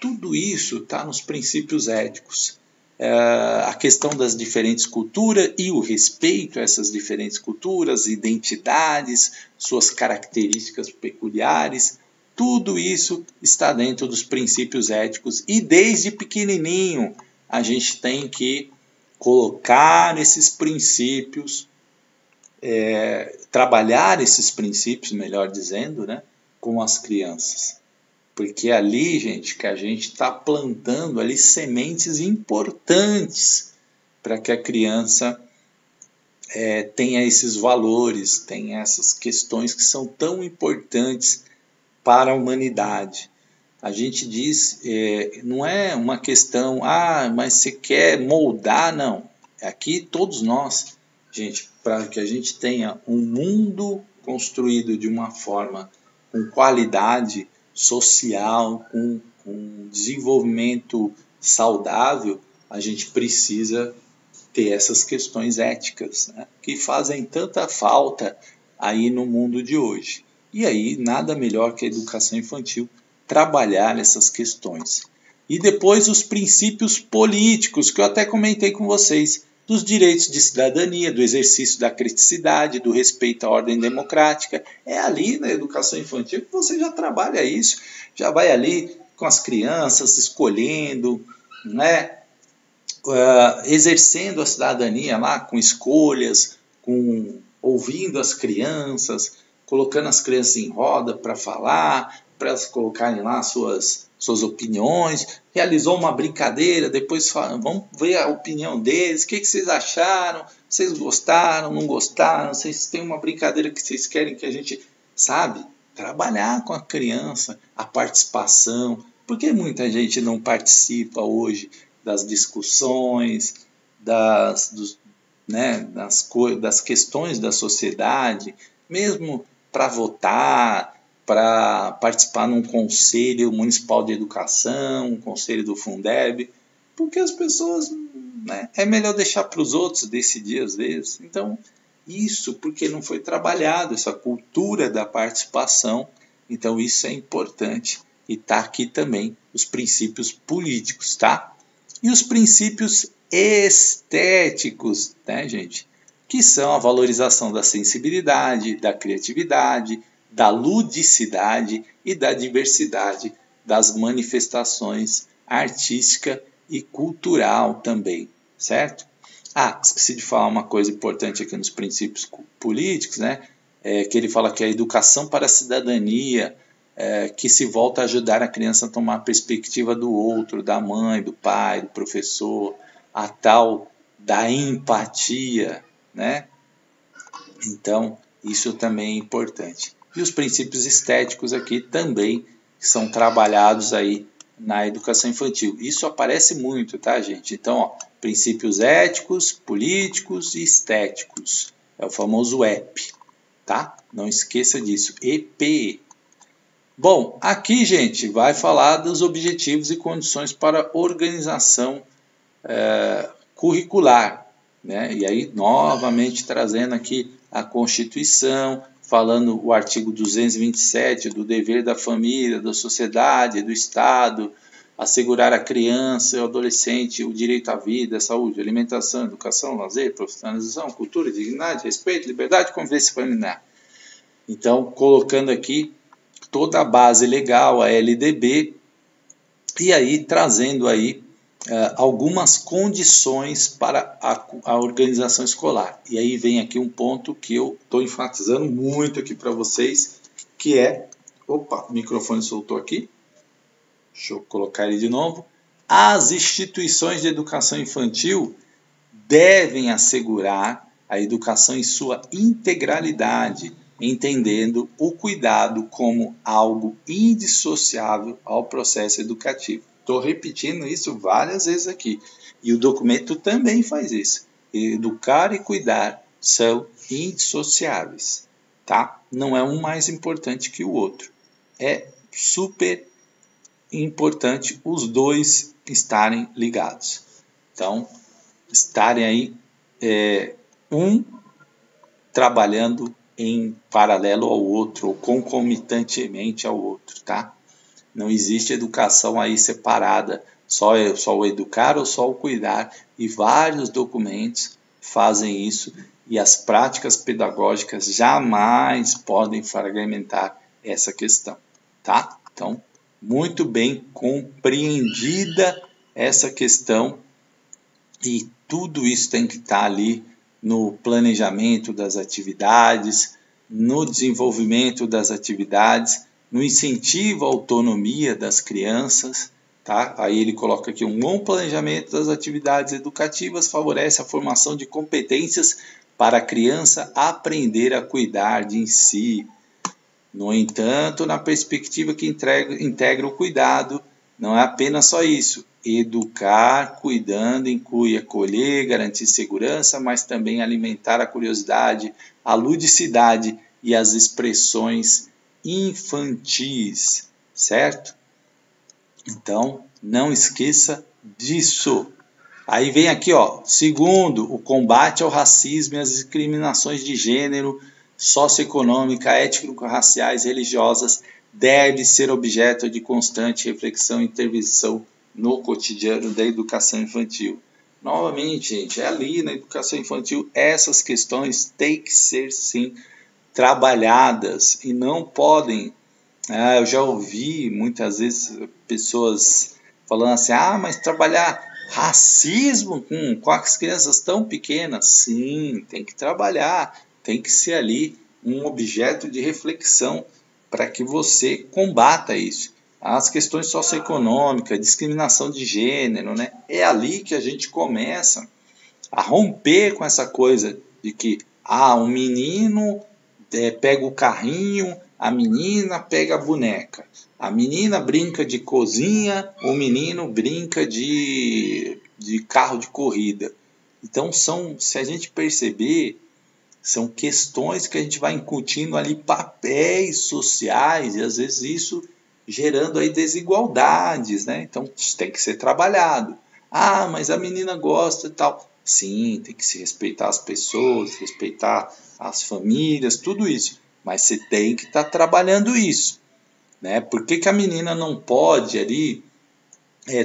tudo isso está nos princípios éticos. A questão das diferentes culturas e o respeito a essas diferentes culturas, identidades, suas características peculiares, tudo isso está dentro dos princípios éticos e desde pequenininho a gente tem que colocar esses princípios, trabalhar esses princípios, melhor dizendo, né, com as crianças. Porque ali, gente, que a gente está plantando ali sementes importantes para que a criança tenha esses valores, tenha essas questões que são tão importantes para a humanidade. A gente diz, não é uma questão, mas você quer moldar, não. Aqui todos nós, gente, para que a gente tenha um mundo construído de uma forma com qualidade social, com desenvolvimento saudável, a gente precisa ter essas questões éticas, né, que fazem tanta falta aí no mundo de hoje. E aí nada melhor que a educação infantil trabalhar essas questões. E depois os princípios políticos, que eu até comentei com vocês, dos direitos de cidadania, do exercício da criticidade, do respeito à ordem democrática. É ali na educação infantil que você já trabalha isso, já vai ali com as crianças, escolhendo, né, exercendo a cidadania lá com escolhas, ouvindo as crianças, colocando as crianças em roda para falar, para elas colocarem lá suas opiniões, realizou uma brincadeira, depois falam, vamos ver a opinião deles, o que vocês acharam, vocês gostaram, não gostaram, vocês têm uma brincadeira que vocês querem que a gente, sabe, trabalhar com a criança, a participação, porque muita gente não participa hoje das discussões, das questões da sociedade, mesmo para votar, para participar num conselho municipal de educação, um conselho do Fundeb, porque as pessoas, né, é melhor deixar para os outros decidir às vezes. Então, isso porque não foi trabalhado, essa cultura da participação, então isso é importante e está aqui também os princípios políticos, tá? E os princípios estéticos, né, gente? Que são a valorização da sensibilidade, da criatividade, da ludicidade e da diversidade das manifestações artística e cultural também, certo? Esqueci de falar uma coisa importante aqui nos princípios políticos, né? Que ele fala que a educação para a cidadania, que se volta a ajudar a criança a tomar a perspectiva do outro, da mãe, do pai, do professor, a tal da empatia, né? Então, isso também é importante. E os princípios estéticos aqui também são trabalhados aí na educação infantil. Isso aparece muito, tá, gente? Então, ó, princípios éticos, políticos e estéticos. É o famoso EP, tá? Não esqueça disso, EPE. Bom, aqui, gente, vai falar dos objetivos e condições para organização curricular, né? E aí, novamente, trazendo aqui a Constituição, falando o artigo 227 do dever da família, da sociedade, do Estado, assegurar à criança e ao adolescente o direito à vida, saúde, alimentação, educação, lazer, profissionalização, cultura, dignidade, respeito, liberdade e convivência familiar. Então, colocando aqui toda a base legal, a LDB, e aí trazendo aí algumas condições para a organização escolar. E aí vem aqui um ponto que eu estou enfatizando muito aqui para vocês, que é... Opa, o microfone soltou aqui. Deixa eu colocar ele de novo. As instituições de educação infantil devem assegurar a educação em sua integralidade, entendendo o cuidado como algo indissociável ao processo educativo. Estou repetindo isso várias vezes aqui. E o documento também faz isso. Educar e cuidar são indissociáveis, tá? Não é um mais importante que o outro. É super importante os dois estarem ligados. Então, estarem aí trabalhando em paralelo ao outro ou concomitantemente ao outro, tá? Não existe educação aí separada, só o educar ou só o cuidar, e vários documentos fazem isso, e as práticas pedagógicas jamais podem fragmentar essa questão, tá? Então, muito bem compreendida essa questão, e tudo isso tem que estar ali no planejamento das atividades, no desenvolvimento das atividades, no incentivo à autonomia das crianças, tá? Aí ele coloca aqui um bom planejamento das atividades educativas favorece a formação de competências para a criança aprender a cuidar de si. No entanto, na perspectiva que integra o cuidado, não é apenas só isso. Educar, cuidando, inclui acolher, garantir segurança, mas também alimentar a curiosidade, a ludicidade e as expressões infantis, certo? Então, não esqueça disso. Aí vem aqui, ó, segundo, o combate ao racismo e às discriminações de gênero, socioeconômica, étnico-raciais, religiosas, deve ser objeto de constante reflexão e intervenção no cotidiano da educação infantil. Novamente, gente, é ali na educação infantil, essas questões têm que ser, sim, trabalhadas e não podem... eu já ouvi muitas vezes pessoas falando assim, mas trabalhar racismo com as crianças tão pequenas? Sim, tem que trabalhar, tem que ser ali um objeto de reflexão para que você combata isso. As questões socioeconômicas, discriminação de gênero, né? É ali que a gente começa a romper com essa coisa de que um menino pega o carrinho, a menina pega a boneca. A menina brinca de cozinha, o menino brinca de carro de corrida. Então, se a gente perceber, são questões que a gente vai incutindo ali papéis sociais e às vezes isso gerando aí desigualdades, né? Então, isso tem que ser trabalhado. Mas a menina gosta e tal. Sim, tem que se respeitar as pessoas, respeitar as famílias, tudo isso. Mas você tem que estar trabalhando isso. né? Por que a menina não pode ali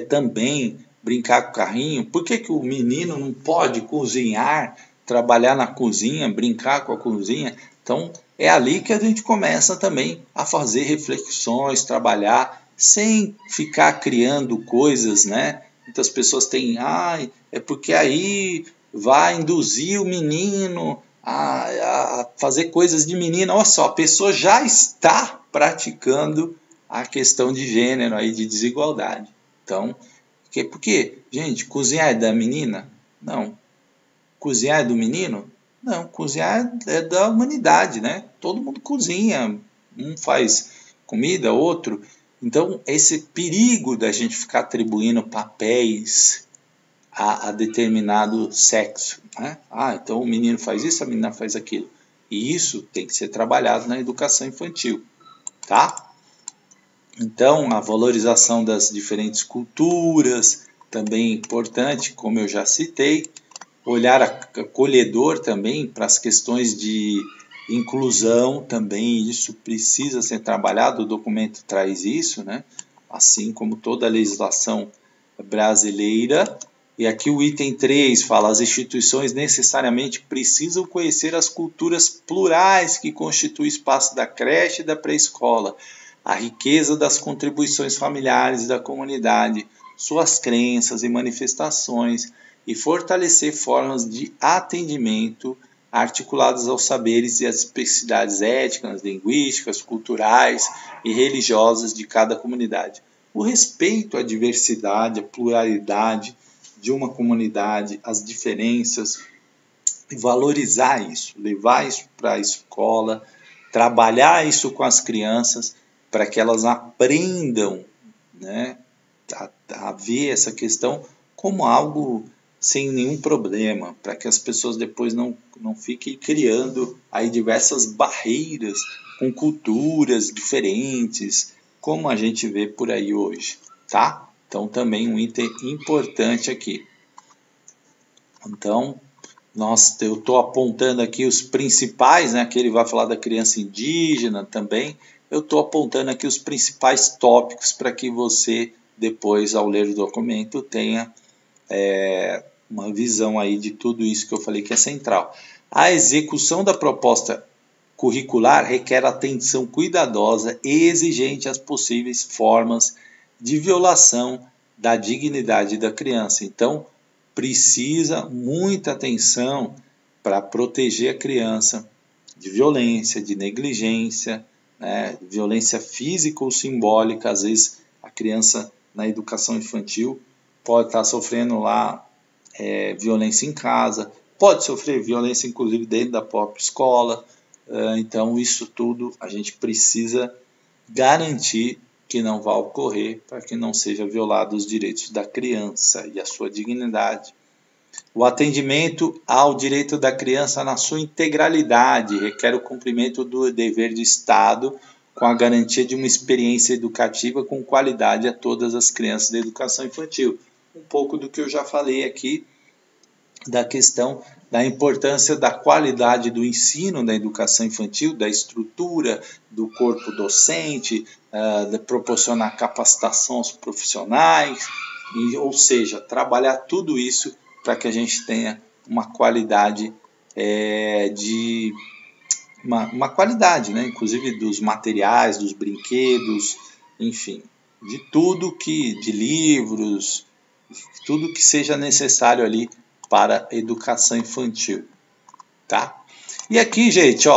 também brincar com o carrinho? Por que o menino não pode cozinhar, trabalhar na cozinha, brincar com a cozinha? Então, é ali que a gente começa também a fazer reflexões, trabalhar, sem ficar criando coisas, né? Muitas pessoas têm, é porque aí vai induzir o menino a fazer coisas de menina. Olha só, a pessoa já está praticando a questão de gênero aí, de desigualdade. Então, porque, gente, cozinhar é da menina? Não. Cozinhar é do menino? Não, cozinhar é da humanidade, né? Todo mundo cozinha, um faz comida, outro. Então, esse perigo da gente ficar atribuindo papéis a determinado sexo, né? Então o menino faz isso, a menina faz aquilo. E isso tem que ser trabalhado na educação infantil, tá? Então, a valorização das diferentes culturas também é importante, como eu já citei. Olhar acolhedor também para as questões de inclusão também, isso precisa ser trabalhado, o documento traz isso, né? Assim como toda a legislação brasileira. E aqui o item 3 fala: as instituições necessariamente precisam conhecer as culturas plurais que constituem o espaço da creche e da pré-escola, a riqueza das contribuições familiares da comunidade, suas crenças e manifestações, e fortalecer formas de atendimento articuladas aos saberes e às especificidades étnicas, linguísticas, culturais e religiosas de cada comunidade. O respeito à diversidade, à pluralidade de uma comunidade, as diferenças, e valorizar isso, levar isso para a escola, trabalhar isso com as crianças para que elas aprendam, né, a ver essa questão como algo sem nenhum problema, para que as pessoas depois não fiquem criando aí diversas barreiras com culturas diferentes, como a gente vê por aí hoje, tá? Então, também um item importante aqui. Então, eu estou apontando aqui os principais, né? Aqui ele vai falar da criança indígena também. Eu estou apontando aqui os principais tópicos para que você, depois, ao ler o documento, tenha uma visão aí de tudo isso que eu falei que é central. A execução da proposta curricular requer atenção cuidadosa e exigente às possíveis formas de violação da dignidade da criança. Então, precisa muita atenção para proteger a criança de violência, de negligência, né, violência física ou simbólica. Às vezes, a criança na educação infantil pode estar sofrendo lá violência em casa, pode sofrer violência inclusive dentro da própria escola. Então, isso tudo a gente precisa garantir que não vai ocorrer para que não seja violado os direitos da criança e a sua dignidade. O atendimento ao direito da criança na sua integralidade requer o cumprimento do dever do Estado com a garantia de uma experiência educativa com qualidade a todas as crianças da educação infantil. Um pouco do que eu já falei aqui, da questão da importância da qualidade do ensino da educação infantil, da estrutura do corpo docente, de proporcionar capacitação aos profissionais, ou seja, trabalhar tudo isso para que a gente tenha uma qualidade uma qualidade, né? Inclusive dos materiais, dos brinquedos, enfim, de tudo de livros, tudo que seja necessário ali para a educação infantil, tá? E aqui, gente,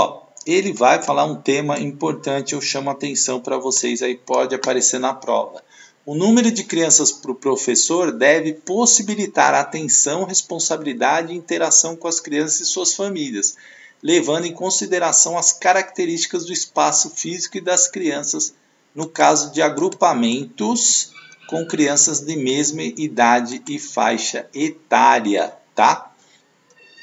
ele vai falar um tema importante, eu chamo a atenção para vocês, aí pode aparecer na prova. O número de crianças para o professor deve possibilitar atenção, responsabilidade e interação com as crianças e suas famílias, levando em consideração as características do espaço físico e das crianças, no caso de agrupamentos com crianças de mesma idade e faixa etária, tá?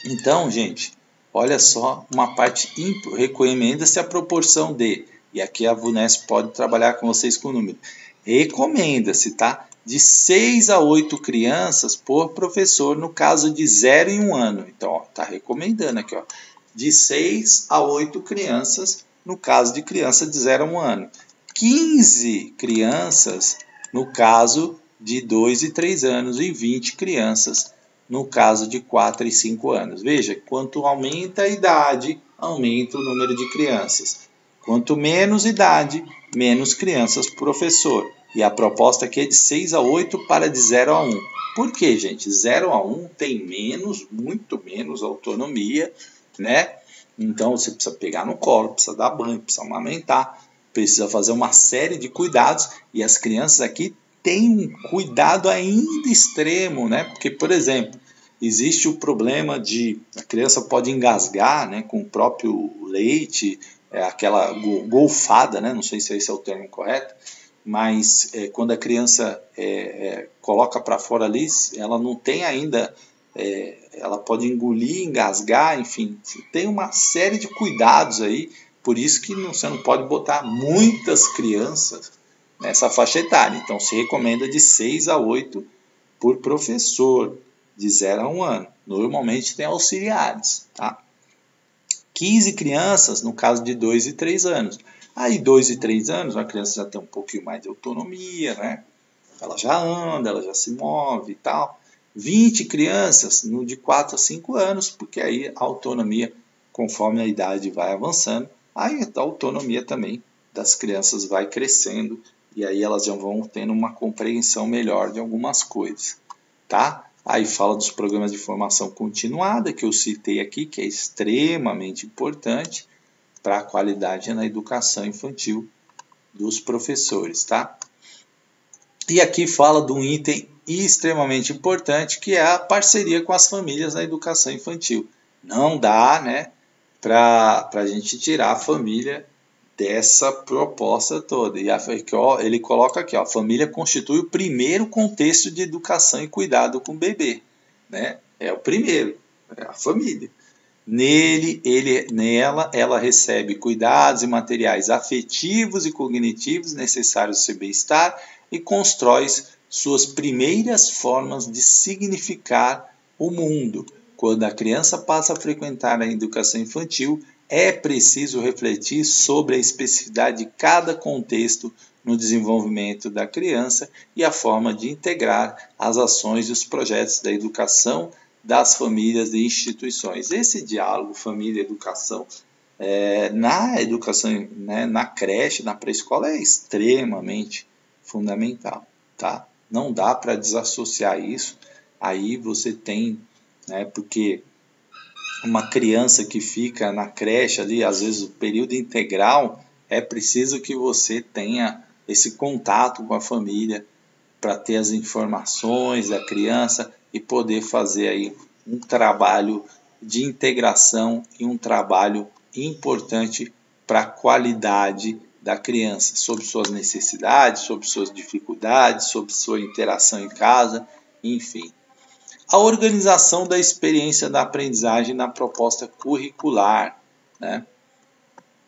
Então, gente, olha só, uma parte recomenda-se a proporção de, e aqui a VUNESP pode trabalhar com vocês com o número, recomenda-se, tá? De 6 a 8 crianças por professor no caso de 0 e 1 ano. Então, tá recomendando aqui, de 6 a 8 crianças no caso de criança de 0 a 1 ano. 15 crianças no caso de 2 e 3 anos e 20 crianças no caso de 4 e 5 anos. Veja, quanto aumenta a idade, aumenta o número de crianças. Quanto menos idade, menos crianças por professor. E a proposta aqui é de 6 a 8 para de 0 a 1. Por quê, gente? 0 a 1 tem menos, muito menos autonomia, né? Então você precisa pegar no colo, precisa dar banho, precisa amamentar, precisa fazer uma série de cuidados. E as crianças aqui têm um cuidado ainda extremo, né? Porque, por exemplo, existe o problema de a criança pode engasgar, né, com o próprio leite, aquela golfada, né? Não sei se esse é o termo correto, mas quando a criança coloca para fora ali, ela não tem ainda, ela pode engolir, engasgar, enfim, tem uma série de cuidados aí, por isso que você não pode botar muitas crianças nessa faixa etária. Então se recomenda de 6 a 8 por professor, de 0 a 1 ano. Normalmente tem auxiliares, tá? 15 crianças no caso de 2 e 3 anos. Aí 2 e 3 anos, a criança já tem um pouquinho mais de autonomia, né? Ela já anda, ela já se move e tal. 20 crianças no de 4 a 5 anos, porque aí a autonomia, conforme a idade vai avançando, aí a autonomia também das crianças vai crescendo e aí elas já vão tendo uma compreensão melhor de algumas coisas, tá? Aí fala dos programas de formação continuada, que eu citei aqui, que é extremamente importante para a qualidade na educação infantil dos professores, tá? E aqui fala de um item extremamente importante, que é a parceria com as famílias na educação infantil. Não dá, né, para a gente tirar a família dessa proposta toda. E ele coloca aqui, ó, a família constitui o primeiro contexto de educação e cuidado com o bebê, né? É o primeiro, é a família. Nela, ela recebe cuidados e materiais afetivos e cognitivos necessários ao seu bem-estar e constrói suas primeiras formas de significar o mundo. Quando a criança passa a frequentar a educação infantil, é preciso refletir sobre a especificidade de cada contexto no desenvolvimento da criança e a forma de integrar as ações e os projetos da educação das famílias e instituições. Esse diálogo família-educação na educação, né, na creche, na pré-escola, é extremamente fundamental, tá? Não dá para desassociar isso. Aí você tem, né, porque uma criança que fica na creche ali, às vezes o período integral, é preciso que você tenha esse contato com a família para ter as informações da criança e poder fazer aí um trabalho de integração e um trabalho importante para a qualidade da criança, sobre suas necessidades, sobre suas dificuldades, sobre sua interação em casa, enfim. A organização da experiência da aprendizagem na proposta curricular, né?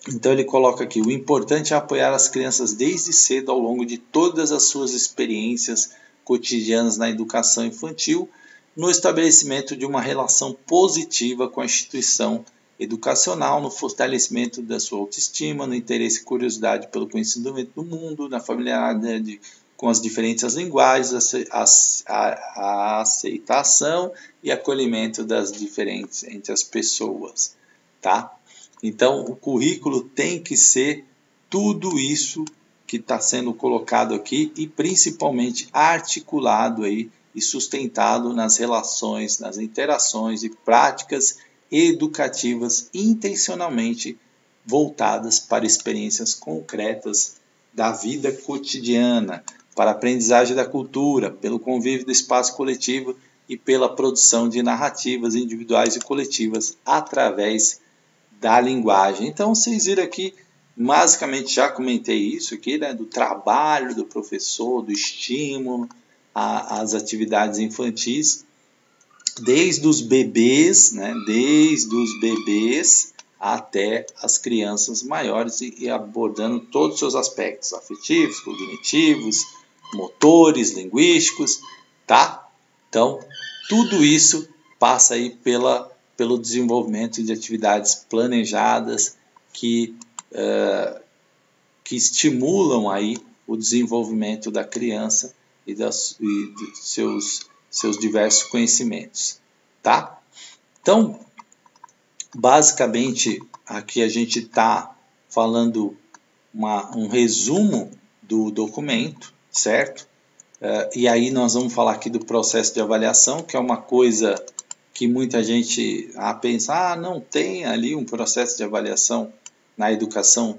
Então ele coloca aqui, o importante é apoiar as crianças desde cedo ao longo de todas as suas experiências cotidianas na educação infantil, no estabelecimento de uma relação positiva com a instituição educacional, no fortalecimento da sua autoestima, no interesse e curiosidade pelo conhecimento do mundo, na familiaridade com as diferentes linguagens, a aceitação e acolhimento das diferentes entre as pessoas, tá? Então, o currículo tem que ser tudo isso que está sendo colocado aqui e principalmente articulado aí e sustentado nas relações, nas interações e práticas educativas intencionalmente voltadas para experiências concretas da vida cotidiana, para a aprendizagem da cultura, pelo convívio do espaço coletivo e pela produção de narrativas individuais e coletivas através da linguagem. Então, vocês viram aqui, basicamente já comentei isso aqui, né, do trabalho do professor, do estímulo às atividades infantis, desde os bebês, né, desde os bebês até as crianças maiores e abordando todos os seus aspectos afetivos, cognitivos, motores, linguísticos, tá? Então, tudo isso passa aí pelo desenvolvimento de atividades planejadas que que estimulam aí o desenvolvimento da criança e de seus diversos conhecimentos, tá? Então, basicamente, aqui a gente está falando um resumo do documento, certo? E aí nós vamos falar aqui do processo de avaliação, que é uma coisa que muita gente pensa, não tem ali um processo de avaliação na educação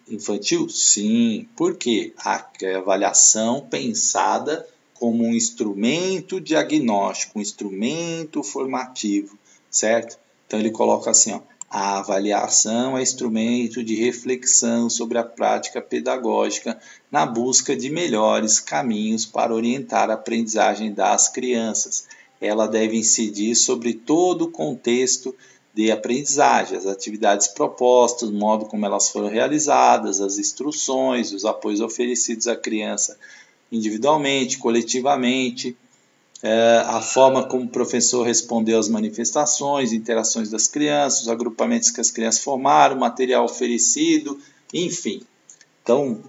infantil? Sim, por quê? A avaliação pensada como um instrumento diagnóstico, um instrumento formativo, certo? Então ele coloca assim, ó, a avaliação é instrumento de reflexão sobre a prática pedagógica na busca de melhores caminhos para orientar a aprendizagem das crianças. Ela deve incidir sobre todo o contexto de aprendizagem, as atividades propostas, o modo como elas foram realizadas, as instruções, os apoios oferecidos à criança individualmente, coletivamente, a forma como o professor respondeu às manifestações, interações das crianças, os agrupamentos que as crianças formaram, o material oferecido, enfim. Então,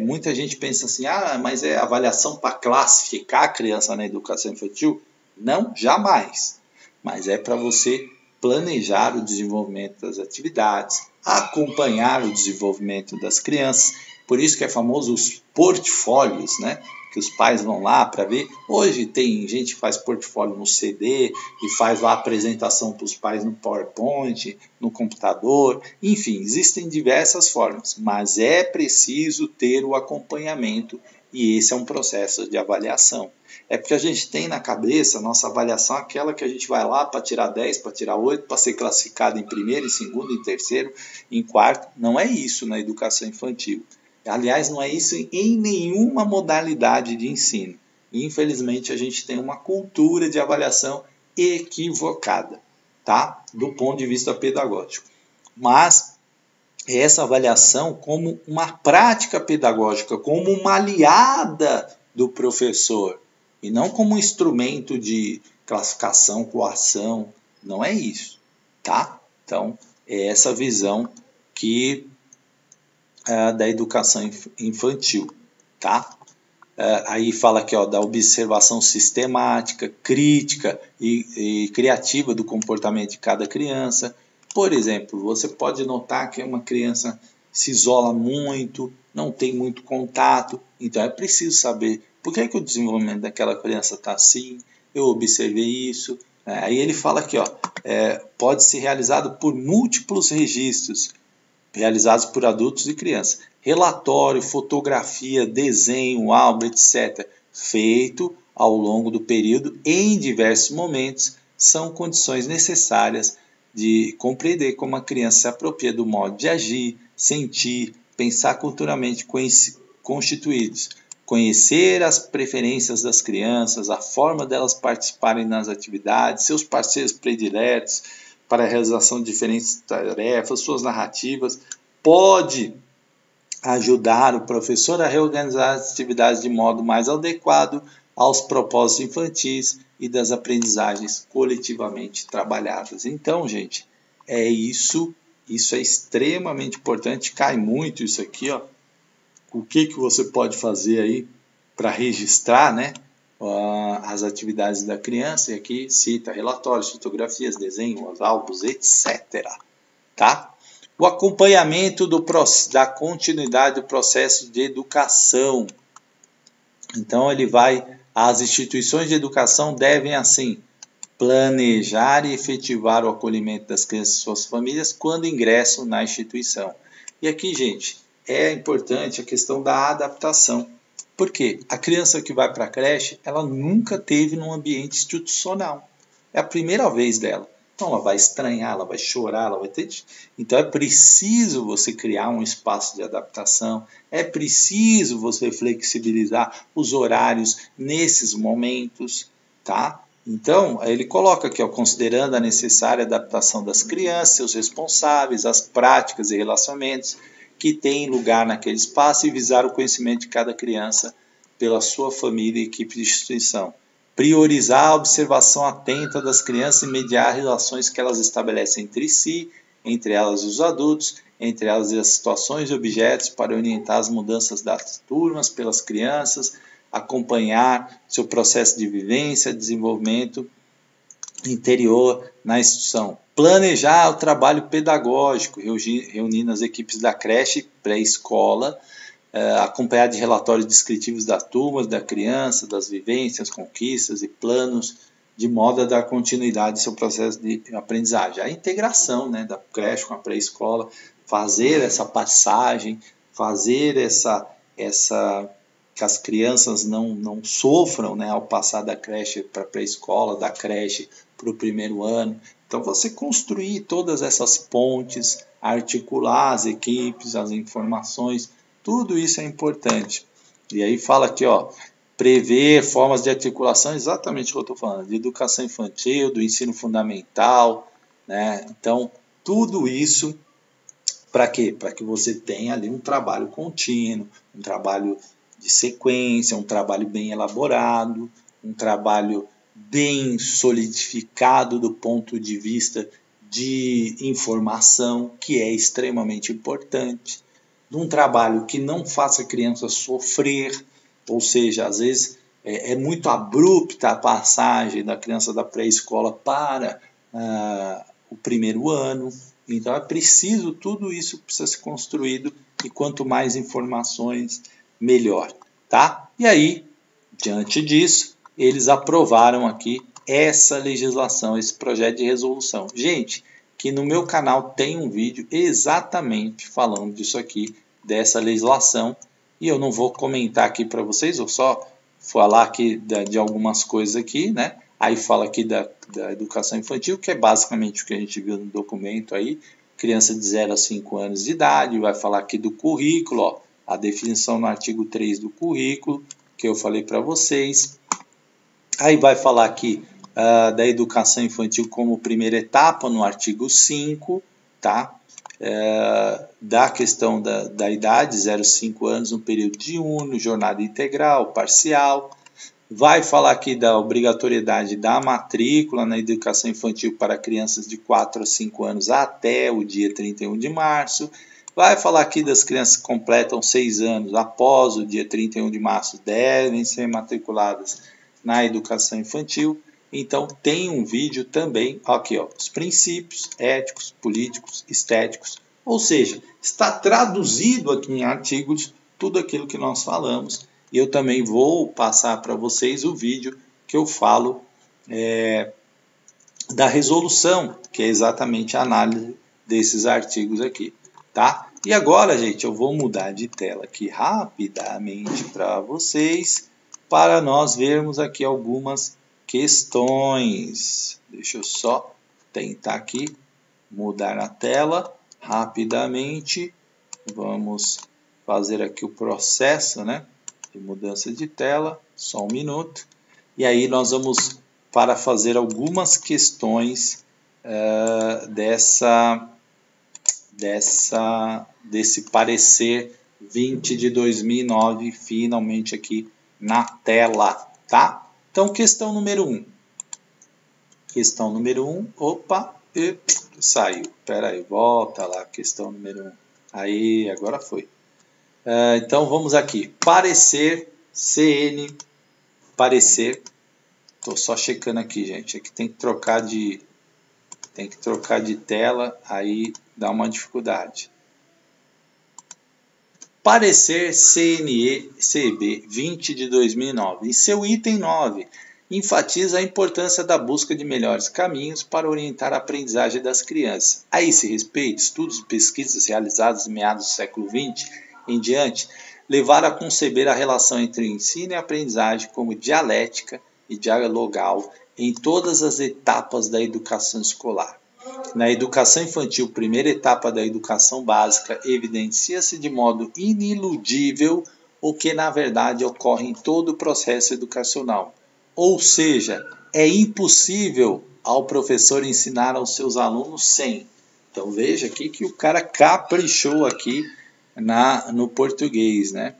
muita gente pensa assim, mas é avaliação para classificar a criança na educação infantil? Não, jamais. Mas é para você planejar o desenvolvimento das atividades, acompanhar o desenvolvimento das crianças. Por isso que é famoso os portfólios, né? Que os pais vão lá para ver. Hoje tem gente que faz portfólio no CD e faz lá a apresentação para os pais no PowerPoint, no computador. Enfim, existem diversas formas, mas é preciso ter o acompanhamento e esse é um processo de avaliação. É porque a gente tem na cabeça a nossa avaliação aquela que a gente vai lá para tirar 10, para tirar 8, para ser classificado em primeiro, em segundo, em terceiro, em quarto. Não é isso na educação infantil. Aliás, não é isso em nenhuma modalidade de ensino. Infelizmente, a gente tem uma cultura de avaliação equivocada, tá? Do ponto de vista pedagógico. Mas essa avaliação como uma prática pedagógica, como uma aliada do professor, e não como um instrumento de classificação, coação, não é isso, tá? Então, é essa visão que da educação infantil, tá? Aí fala aqui, ó, da observação sistemática, crítica e criativa do comportamento de cada criança. Por exemplo, você pode notar que uma criança se isola muito, não tem muito contato, então é preciso saber por que o desenvolvimento daquela criança está assim, eu observei isso. Aí ele fala aqui, ó, pode ser realizado por múltiplos registros, realizados por adultos e crianças. Relatório, fotografia, desenho, álbum, etc., feito ao longo do período em diversos momentos, são condições necessárias de compreender como a criança se apropria do modo de agir, sentir, pensar culturalmente constituídos, conhecer as preferências das crianças, a forma delas participarem nas atividades, seus parceiros prediletos para a realização de diferentes tarefas, suas narrativas, pode ajudar o professor a reorganizar as atividades de modo mais adequado aos propósitos infantis e das aprendizagens coletivamente trabalhadas. Então, gente, é isso é extremamente importante, cai muito isso aqui, ó. O que você pode fazer aí para registrar, né, as atividades da criança, e aqui cita relatórios, fotografias, desenhos, álbuns, etc. Tá? O acompanhamento da continuidade do processo de educação. Então, as instituições de educação devem, assim, planejar e efetivar o acolhimento das crianças e suas famílias quando ingressam na instituição. E aqui, gente, é importante a questão da adaptação. Por quê? A criança que vai para a creche, ela nunca teve num ambiente institucional. É a primeira vez dela. Então ela vai estranhar, ela vai chorar, ela vai ter... Então é preciso você criar um espaço de adaptação, é preciso você flexibilizar os horários nesses momentos, tá? Então, ele coloca aqui, ó, considerando a necessária adaptação das crianças, seus responsáveis, as práticas e relacionamentos que têm lugar naquele espaço e visar o conhecimento de cada criança pela sua família e equipe de instituição. Priorizar a observação atenta das crianças e mediar relações que elas estabelecem entre si entre elas os adultos, entre elas as situações e objetos para orientar as mudanças das turmas pelas crianças, acompanhar seu processo de vivência, desenvolvimento interior na instituição. Planejar o trabalho pedagógico, reunindo as equipes da creche, pré-escola, acompanhar de relatórios descritivos das turmas, da criança, das vivências, conquistas e planos, de modo a dar continuidade ao seu processo de aprendizagem. A integração, né, da creche com a pré-escola, fazer essa passagem, fazer essa que as crianças não sofram, né, ao passar da creche para a pré-escola, da creche para o primeiro ano. Então, você construir todas essas pontes, articular as equipes, as informações, tudo isso é importante. E aí fala aqui, ó, prever formas de articulação, exatamente o que eu estou falando, de educação infantil, do ensino fundamental, né? Então, tudo isso para quê? Para que você tenha ali um trabalho contínuo, um trabalho de sequência, um trabalho bem elaborado, um trabalho bem solidificado do ponto de vista de informação, que é extremamente importante, de um trabalho que não faça a criança sofrer, ou seja, às vezes é muito abrupta a passagem da criança da pré-escola para o primeiro ano, então é preciso, tudo isso precisa ser construído, e quanto mais informações, melhor, tá? E aí, diante disso, eles aprovaram aqui essa legislação, esse projeto de resolução. Gente, que no meu canal tem um vídeo exatamente falando disso aqui, dessa legislação, e eu não vou comentar aqui para vocês, vou só falar aqui de algumas coisas aqui, né? Aí fala aqui da educação infantil, que é basicamente o que a gente viu no documento aí, criança de 0 a 5 anos de idade, vai falar aqui do currículo, ó, a definição no artigo 3 do currículo, que eu falei para vocês. Aí vai falar aqui da educação infantil como primeira etapa, no artigo 5, tá? Da questão da idade, 0 a 5 anos, no período diurno, jornada integral, parcial. Vai falar aqui da obrigatoriedade da matrícula na educação infantil para crianças de 4 a 5 anos até o dia 31 de março. Vai falar aqui das crianças que completam 6 anos após o dia 31 de março, devem ser matriculadas na educação infantil. Então, tem um vídeo também, aqui, ó, os princípios éticos, políticos, estéticos, ou seja, está traduzido aqui em artigos tudo aquilo que nós falamos. E eu também vou passar para vocês o vídeo que eu falo da resolução, que é exatamente a análise desses artigos aqui, tá? E agora, gente, eu vou mudar de tela aqui rapidamente para vocês, para nós vermos aqui algumas questões. Deixa eu só tentar aqui mudar a tela rapidamente. Vamos fazer aqui o processo, né, de mudança de tela, só um minuto. E aí nós vamos para fazer algumas questões desse parecer 20 de 2009, finalmente aqui na tela, tá? Então, questão número 1. Questão número 1, opa, saiu. Espera aí, volta lá, questão número 1. Aí, agora foi. Então, vamos aqui. Parecer, CN, parecer. Estou só checando aqui, gente. Aqui tem que trocar de tela, aí dá uma dificuldade. Parecer CNE-CB 20 de 2009. Em seu item 9, enfatiza a importância da busca de melhores caminhos para orientar a aprendizagem das crianças. A esse respeito, estudos e pesquisas realizados em meados do século XX em diante levaram a conceber a relação entre o ensino e a aprendizagem como dialética e dialogal em todas as etapas da educação escolar. Na educação infantil, primeira etapa da educação básica, evidencia-se de modo iniludível o que na verdade ocorre em todo o processo educacional. Ou seja, é impossível ao professor ensinar aos seus alunos sem. Então veja aqui que o cara caprichou aqui no português, né?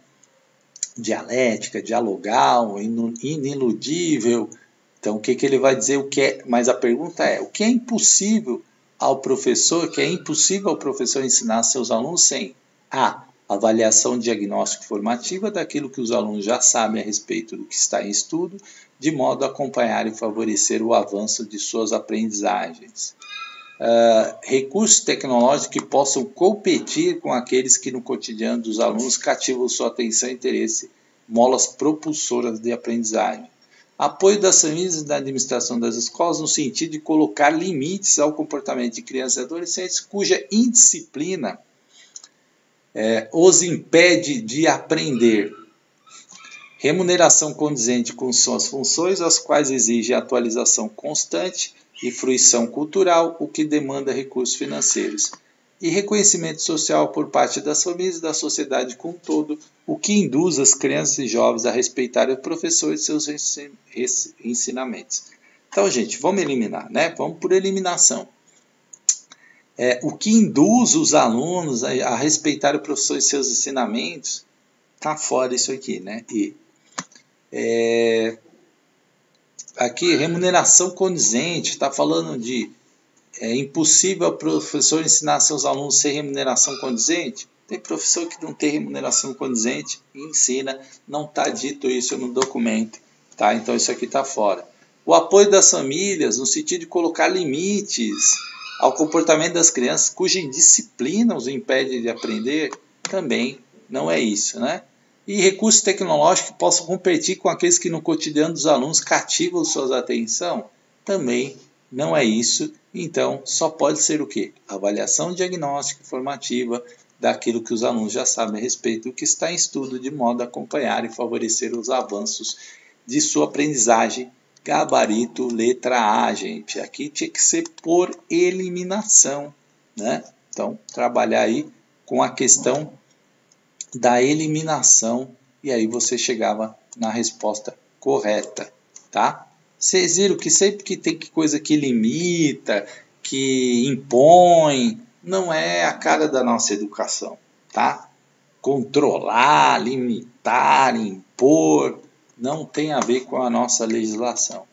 Dialética, dialogal, iniludível. Então o que ele vai dizer? Mas a pergunta é, o que é impossível ao professor, que é impossível ao professor ensinar seus alunos sem a avaliação diagnóstica formativa daquilo que os alunos já sabem a respeito do que está em estudo, de modo a acompanhar e favorecer o avanço de suas aprendizagens. Recursos tecnológicos que possam competir com aqueles que no cotidiano dos alunos cativam sua atenção e interesse, molas propulsoras de aprendizagem. Apoio das famílias e da administração das escolas no sentido de colocar limites ao comportamento de crianças e adolescentes cuja indisciplina os impede de aprender. Remuneração condizente com suas funções, as quais exigem atualização constante e fruição cultural, o que demanda recursos financeiros. E reconhecimento social por parte das famílias e da sociedade como um todo, o que induz as crianças e jovens a respeitarem o professor e seus ensinamentos. Então, gente, vamos eliminar, né? Vamos por eliminação. O que induz os alunos a respeitar o professor e seus ensinamentos, tá fora isso aqui, né? Aqui, remuneração condizente, está falando de impossível o professor ensinar seus alunos sem remuneração condizente. Tem professor que não tem remuneração condizente e ensina, não está dito isso no documento, tá? Então isso aqui está fora. O apoio das famílias, no sentido de colocar limites ao comportamento das crianças, cuja indisciplina os impede de aprender, também não é isso, né? E recursos tecnológicos que possam competir com aqueles que no cotidiano dos alunos cativam sua atenção, também não é isso. Então, só pode ser o quê? Avaliação diagnóstica e formativa daquilo que os alunos já sabem a respeito do que está em estudo, de modo a acompanhar e favorecer os avanços de sua aprendizagem. Gabarito, letra A, gente. Aqui tinha que ser por eliminação, né? Então, trabalhar aí com a questão da eliminação e aí você chegava na resposta correta, tá? Vocês viram que sempre que tem coisa que limita, que impõe, não é a cara da nossa educação, tá? Controlar, limitar, impor, não tem a ver com a nossa legislação.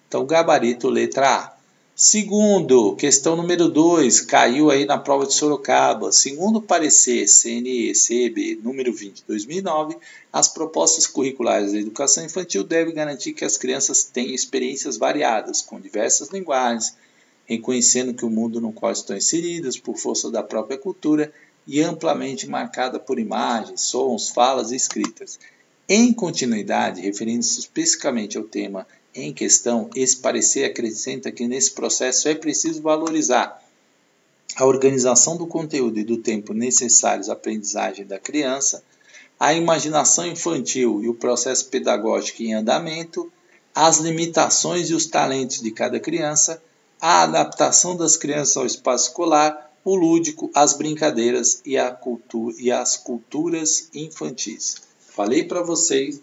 Então, gabarito, letra A. Segundo, questão número 2, caiu aí na prova de Sorocaba. Segundo o parecer CNE-CEB número 20/2009, as propostas curriculares da educação infantil devem garantir que as crianças tenham experiências variadas, com diversas linguagens, reconhecendo que o mundo no qual estão inseridas, por força da própria cultura, e amplamente marcada por imagens, sons, falas e escritas. Em continuidade, referindo-se especificamente ao tema em questão, esse parecer acrescenta que nesse processo é preciso valorizar a organização do conteúdo e do tempo necessários à aprendizagem da criança, a imaginação infantil e o processo pedagógico em andamento, as limitações e os talentos de cada criança, a adaptação das crianças ao espaço escolar, o lúdico, as brincadeiras e as culturas infantis. Falei para vocês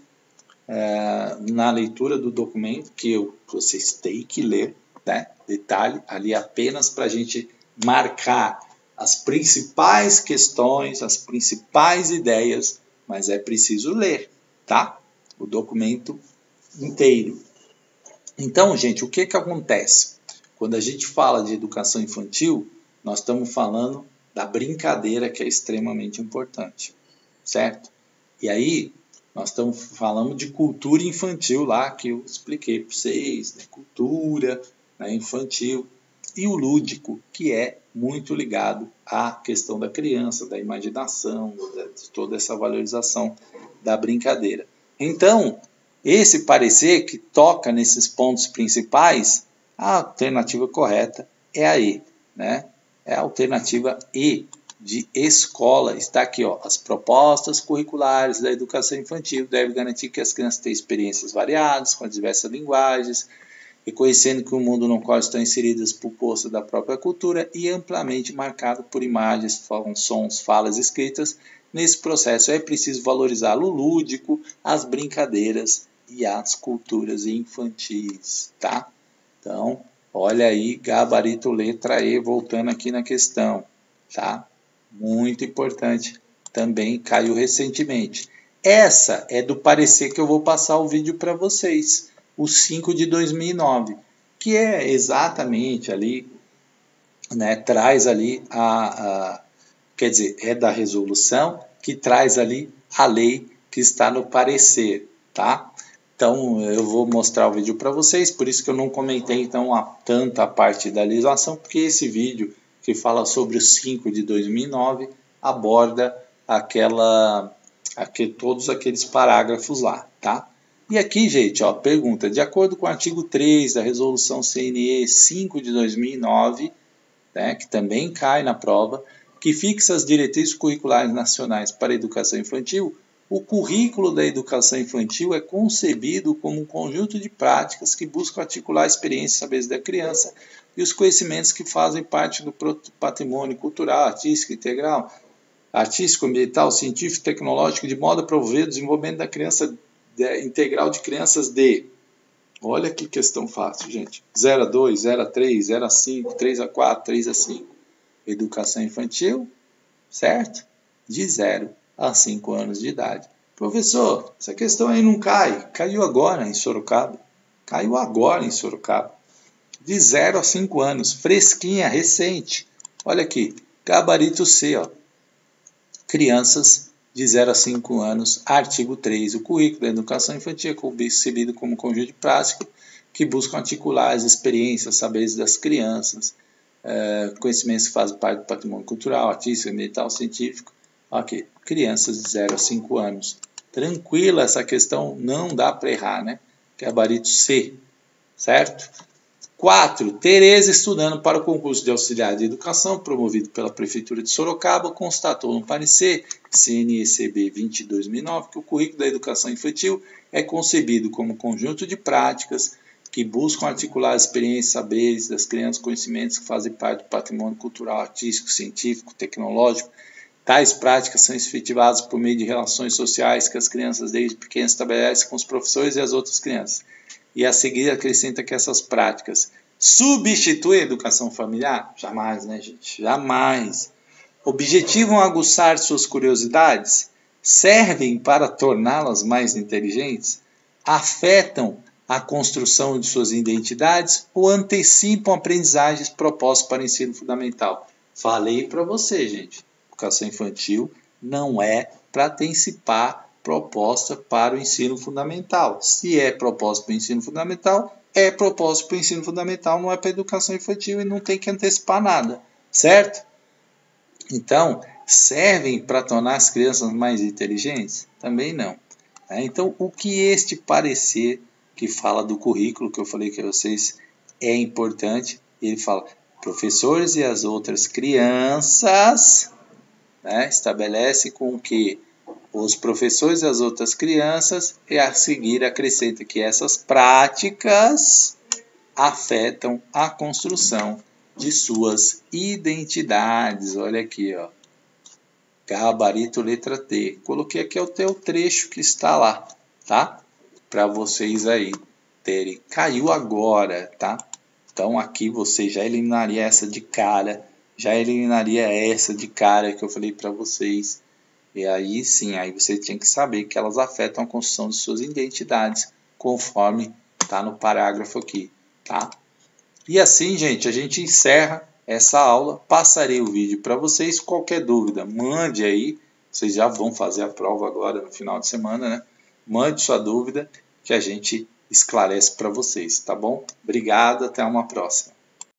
na leitura do documento que vocês têm que ler, né? Detalhe, ali apenas para a gente marcar as principais questões, as principais ideias, mas é preciso ler, tá? O documento inteiro. Então, gente, o que acontece? Quando a gente fala de educação infantil, nós estamos falando da brincadeira, que é extremamente importante, certo? E aí, nós estamos falando de cultura infantil lá, que eu expliquei para vocês, né? Cultura, né, infantil, e o lúdico, que é muito ligado à questão da criança, da imaginação, de toda essa valorização da brincadeira. Então, esse parecer que toca nesses pontos principais, a alternativa correta é a E, né? É a alternativa E, de escola. Está aqui, ó, as propostas curriculares da educação infantil devem garantir que as crianças tenham experiências variadas, com as diversas linguagens, reconhecendo que o mundo no qual estão inseridas por força da própria cultura e amplamente marcado por imagens, sons, falas escritas. Nesse processo é preciso valorizar o lúdico, as brincadeiras e as culturas infantis, tá? Então, olha aí, gabarito letra E, voltando aqui na questão, tá? Muito importante, também caiu recentemente. Essa é do parecer que eu vou passar o vídeo para vocês, o 5 de 2009, que é exatamente ali né, traz ali quer dizer, é da resolução que traz ali a lei que está no parecer, tá? Então, eu vou mostrar o vídeo para vocês, por isso que eu não comentei então tanto a parte da legislação, porque esse vídeo que fala sobre o 5 de 2009 aborda todos aqueles parágrafos lá, tá? E aqui, gente, ó, pergunta, de acordo com o artigo 3 da resolução CNE 5 de 2009, né, que também cai na prova, que fixa as diretrizes curriculares nacionais para a educação infantil, o currículo da educação infantil é concebido como um conjunto de práticas que buscam articular a experiência e saberes da criança e os conhecimentos que fazem parte do patrimônio cultural, artístico, integral, artístico, ambiental, científico, tecnológico, de modo a promover o desenvolvimento da criança integral de crianças de... Olha que questão fácil, gente. 0 a 2, 0 a 3, 0 a 5, 3 a 4, 3 a 5. Educação infantil, certo? De 0 a 5 anos de idade. Professor, essa questão aí não cai. Caiu agora em Sorocaba. Caiu agora em Sorocaba. De 0 a 5 anos. Fresquinha, recente. Olha aqui. Gabarito C, ó. Crianças de 0 a 5 anos, artigo 3. O currículo da educação infantil é concebido como um conjunto de práticas que buscam articular as experiências, saberes das crianças, conhecimentos que fazem parte do patrimônio cultural, artístico, ambiental, científico. Ok, crianças de 0 a 5 anos. Tranquila essa questão, não dá para errar, né? Gabarito C, certo? 4. Tereza, estudando para o concurso de auxiliar de educação promovido pela Prefeitura de Sorocaba, constatou no parecer CNECB 20/2009 que o currículo da educação infantil é concebido como conjunto de práticas que buscam articular as experiências e saberes das crianças, conhecimentos que fazem parte do patrimônio cultural, artístico, científico, tecnológico. Tais práticas são efetivadas por meio de relações sociais que as crianças desde pequenas estabelecem com os professores e as outras crianças. E a seguir acrescenta que essas práticas substituem a educação familiar? Jamais, né, gente? Jamais. Objetivam aguçar suas curiosidades? Servem para torná-las mais inteligentes? Afetam a construção de suas identidades ou antecipam aprendizagens propostas para o ensino fundamental? Falei para você, gente. Educação infantil não é para antecipar proposta para o ensino fundamental. Se é proposta para o ensino fundamental, é proposta para o ensino fundamental, não é para a educação infantil e não tem que antecipar nada, certo? Então, servem para tornar as crianças mais inteligentes? Também não. Então, o que este parecer que fala do currículo, que eu falei que vocês é importante, ele fala, professores e as outras crianças, né, estabelece com que os professores e as outras crianças, e a seguir acrescenta que essas práticas afetam a construção de suas identidades. Olha aqui, ó. Gabarito letra T. Coloquei aqui o teu trecho que está lá, tá? Para vocês aí terem. Caiu agora, tá? Então aqui você já eliminaria essa de cara, que eu falei para vocês. E aí sim, aí você tinha que saber que elas afetam a construção de suas identidades, conforme está no parágrafo aqui, tá? E assim, gente, a gente encerra essa aula. Passarei o vídeo para vocês. Qualquer dúvida, mande aí. Vocês já vão fazer a prova agora no final de semana, né? Mande sua dúvida que a gente esclarece para vocês, tá bom? Obrigado, até uma próxima.